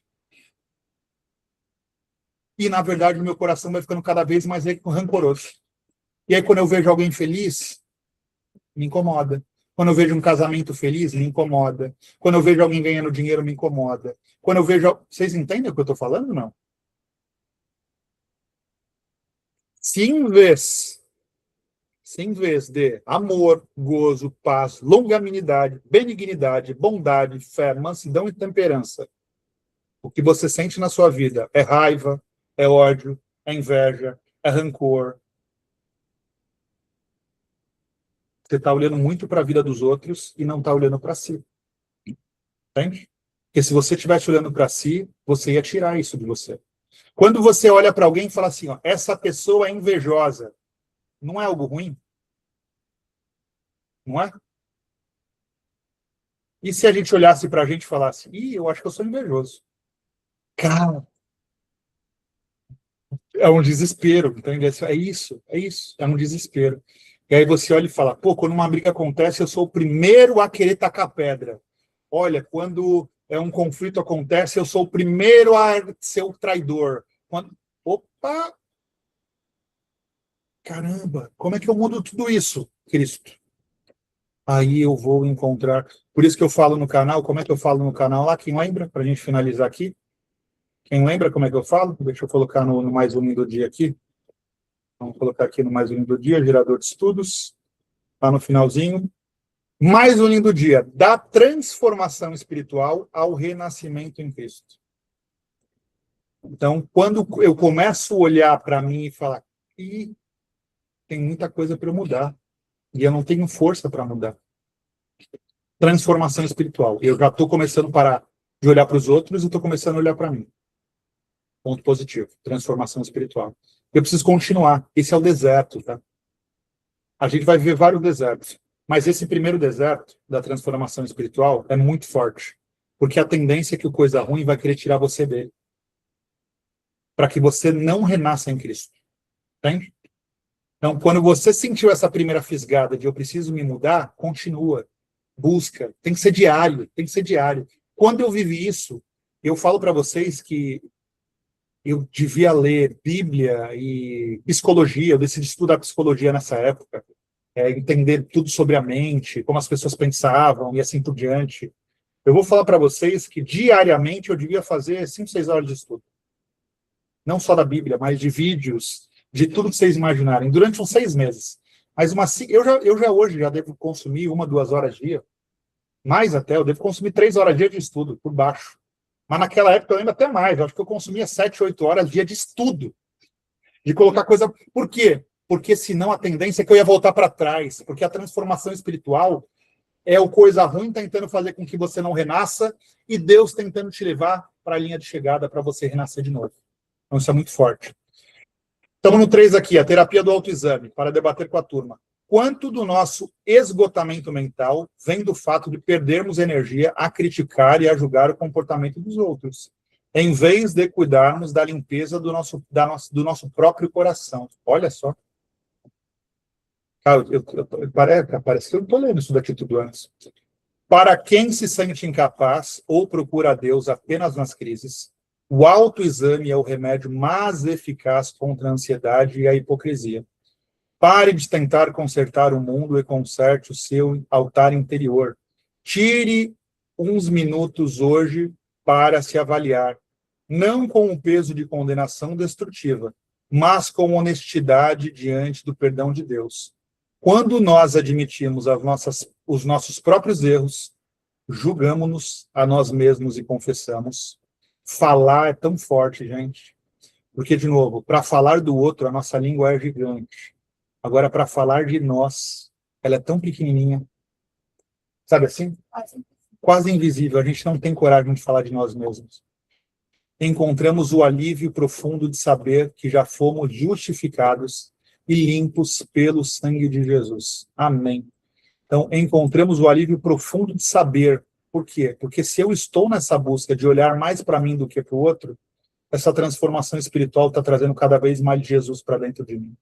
E, na verdade, o meu coração vai ficando cada vez mais rancoroso. E aí, quando eu vejo alguém feliz, me incomoda. Quando eu vejo um casamento feliz, me incomoda. Quando eu vejo alguém ganhando dinheiro, me incomoda. Quando eu vejo... Vocês entendem o que eu estou falando, não? Se em vez de amor, gozo, paz, longanimidade, benignidade, bondade, fé, mansidão e temperança, o que você sente na sua vida é raiva, é ódio, é inveja, é rancor. Você está olhando muito para a vida dos outros e não está olhando para si. Entende? Porque se você estivesse olhando para si, você ia tirar isso de você. Quando você olha para alguém e fala assim, ó, essa pessoa é invejosa, não é algo ruim? Não é? E se a gente olhasse para a gente e falasse, eu acho que eu sou invejoso. Cara, é um desespero, entende? É isso, é um desespero. E aí você olha e fala, pô, quando uma briga acontece, eu sou o primeiro a querer tacar pedra. Olha, quando um conflito acontece, eu sou o primeiro a ser o traidor. Opa! Caramba, como é que eu mudo tudo isso, Cristo? Aí eu vou encontrar. Por isso que eu falo no canal, como é que eu falo no canal lá? Quem lembra? Para a gente finalizar aqui. Quem lembra como é que eu falo? Deixa eu colocar no mais um do dia aqui. Vamos colocar aqui no mais um do dia, gerador de estudos. Lá no finalzinho. Mais um do dia. Da transformação espiritual ao renascimento em Cristo. Então, quando eu começo a olhar para mim e falar, tem muita coisa para eu mudar. E eu não tenho força para mudar. Transformação espiritual. Eu já estou começando a parar de olhar para os outros e estou começando a olhar para mim. Ponto positivo. Transformação espiritual. Eu preciso continuar. Esse é o deserto, tá? A gente vai ver vários desertos. Mas esse primeiro deserto da transformação espiritual é muito forte. Porque a tendência é que o coisa ruim vai querer tirar você dele. Para que você não renasça em Cristo. Entende? Então, quando você sentiu essa primeira fisgada de eu preciso me mudar, continua. Busca. Tem que ser diário. Tem que ser diário. Quando eu vivi isso, eu falo para vocês que eu devia ler Bíblia e psicologia. Eu decidi estudar psicologia nessa época. Entender tudo sobre a mente, como as pessoas pensavam e assim por diante. Eu vou falar para vocês que diariamente eu devia fazer 5, 6 horas de estudo. Não só da Bíblia, mas de vídeos, de tudo que vocês imaginarem, durante uns 6 meses. Mas eu já hoje já devo consumir 1, 2 horas dia, mais até, eu devo consumir 3 horas dia de estudo, por baixo. Mas naquela época eu lembro até mais, eu acho que eu consumia 7, 8 horas dia de estudo, de colocar coisa... Por quê? Porque senão a tendência é que eu ia voltar para trás, porque a transformação espiritual é o coisa ruim tentando fazer com que você não renasça e Deus tentando te levar para a linha de chegada para você renascer de novo. Então isso é muito forte. Estamos no 3 aqui, a terapia do autoexame, para debater com a turma. Quanto do nosso esgotamento mental vem do fato de perdermos energia a criticar e a julgar o comportamento dos outros, em vez de cuidarmos da limpeza do nosso próprio coração? Olha só. Cara, parece que eu estou lendo isso daqui tudo antes. Para quem se sente incapaz ou procura a Deus apenas nas crises, o autoexame é o remédio mais eficaz contra a ansiedade e a hipocrisia. Pare de tentar consertar o mundo e conserte o seu altar interior. Tire uns minutos hoje para se avaliar, não com o peso de condenação destrutiva, mas com honestidade diante do perdão de Deus. Quando nós admitimos os nossos próprios erros, julgamos-nos a nós mesmos e confessamos. Falar é tão forte, gente. Porque, de novo, para falar do outro, a nossa língua é gigante. Agora, para falar de nós, ela é tão pequenininha. Sabe assim? Quase invisível. A gente não tem coragem de falar de nós mesmos. Encontramos o alívio profundo de saber que já fomos justificados e limpos pelo sangue de Jesus. Amém. Então, encontramos o alívio profundo de saber. Por quê? Porque se eu estou nessa busca de olhar mais para mim do que para o outro, essa transformação espiritual está trazendo cada vez mais Jesus para dentro de mim.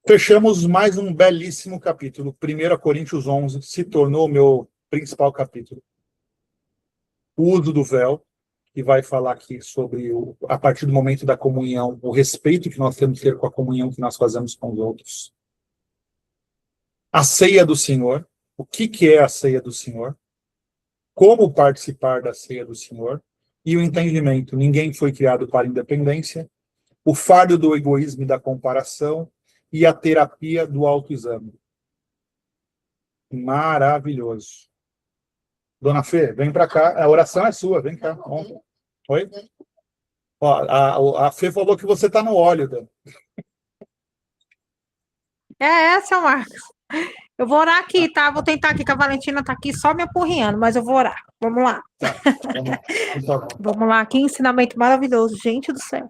Fechamos mais um belíssimo capítulo. 1 Coríntios 11 se tornou o meu principal capítulo. O uso do véu, que vai falar aqui sobre, a partir do momento da comunhão, o respeito que nós temos que ter com a comunhão que nós fazemos com os outros. A ceia do Senhor. O que é a ceia do Senhor? Como participar da ceia do Senhor? E o entendimento. Ninguém foi criado para a independência. O fardo do egoísmo e da comparação. E a terapia do autoexame. Maravilhoso. Dona Fê, vem para cá. A oração é sua, vem cá. Oi? Ó, a Fê falou que você está no óleo, Dan. É, seu Marcos. Eu vou orar aqui, tá? Vou tentar aqui, que a Valentina tá aqui só me apurrinhando, mas eu vou orar. Vamos lá. Vamos lá. Por favor. Vamos lá, que ensinamento maravilhoso, gente do céu.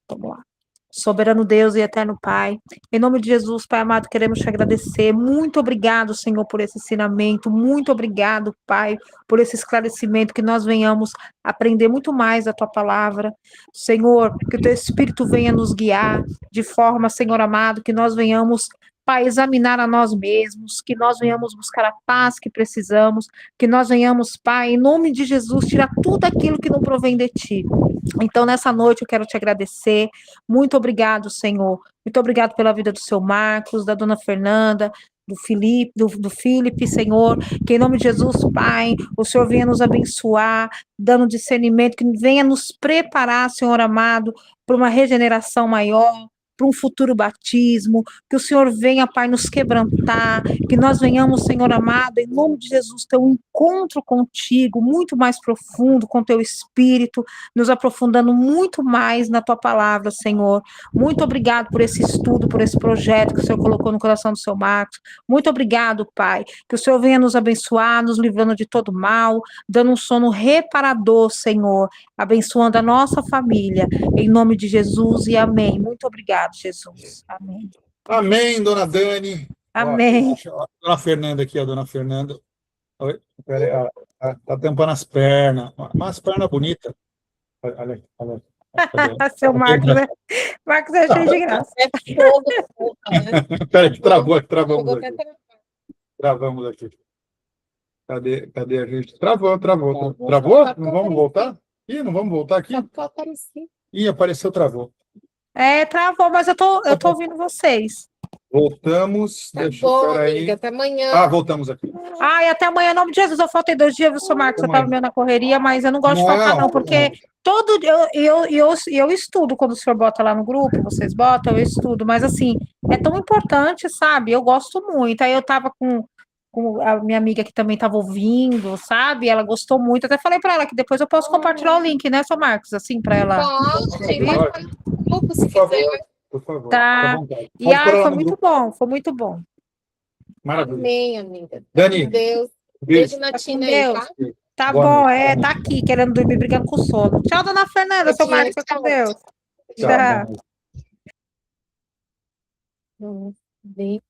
Vamos lá. Soberano Deus e eterno Pai, em nome de Jesus, Pai amado, queremos te agradecer. Muito obrigado, Senhor, por esse ensinamento. Muito obrigado, Pai, por esse esclarecimento, que nós venhamos aprender muito mais da tua palavra. Senhor, que o teu Espírito venha nos guiar de forma, Senhor amado, que nós venhamos, Pai, examinar a nós mesmos, que nós venhamos buscar a paz que precisamos, que nós venhamos, Pai, em nome de Jesus, tirar tudo aquilo que não provém de ti. Então, nessa noite, eu quero te agradecer. Muito obrigado, Senhor. Muito obrigado pela vida do seu Marcos, da dona Fernanda, do Felipe, Senhor. Que em nome de Jesus, Pai, o Senhor venha nos abençoar, dando discernimento, que venha nos preparar, Senhor amado, para uma regeneração maior, para um futuro batismo, que o Senhor venha, Pai, nos quebrantar, que nós venhamos, Senhor amado, em nome de Jesus, ter um encontro contigo, muito mais profundo, com teu Espírito, nos aprofundando muito mais na tua palavra, Senhor. Muito obrigado por esse estudo, por esse projeto que o Senhor colocou no coração do seu Marcos. Muito obrigado, Pai, que o Senhor venha nos abençoar, nos livrando de todo mal, dando um sono reparador, Senhor, abençoando a nossa família, em nome de Jesus, e amém. Muito obrigado, Jesus. Amém. Amém, dona Dani. Amém. Ó, a dona Fernanda aqui, a dona Fernanda. Oi, peraí, tá tampando as pernas. Mas pernas bonitas. Olha, olha. Cadê? Seu Marcos, né? Marcos é cheio de graça. É fogo, né? Peraí, travamos Fogo aqui. até Travamos aqui. Cadê a gente? Travou. Travou? Não vamos voltar? Ih, não vamos voltar aqui? Só aparecer. Ih, apareceu, travou. Travou, mas eu tô ouvindo vocês. Voltamos. Tá Deixa bom, eu peraí. amiga, até amanhã. Ah, voltamos aqui. E até amanhã, em nome de Jesus. Eu faltei 2 dias, viu, seu Marcos? Eu tava meio na correria, mas eu não gosto de faltar, não, porque todo dia eu estudo quando o senhor bota lá no grupo, vocês botam, eu estudo, mas assim, é tão importante, sabe? Eu gosto muito. Aí eu tava com a minha amiga que também estava ouvindo, sabe? Ela gostou muito. Até falei para ela que depois eu posso compartilhar o link, né, seu Marcos? Assim, para ela. Pode grupo, se quiser. Por favor. Tá. E foi muito bom, foi muito bom. Maravilha. Amém, amiga. Dani. Deus. Beijo na Tina aí, tá? Tá Boa bom, noite. tá aqui, querendo dormir, brigando com o sono. Tchau, dona Fernanda, seu Marcos, fica com Deus. Tchau. Tchau. Bem.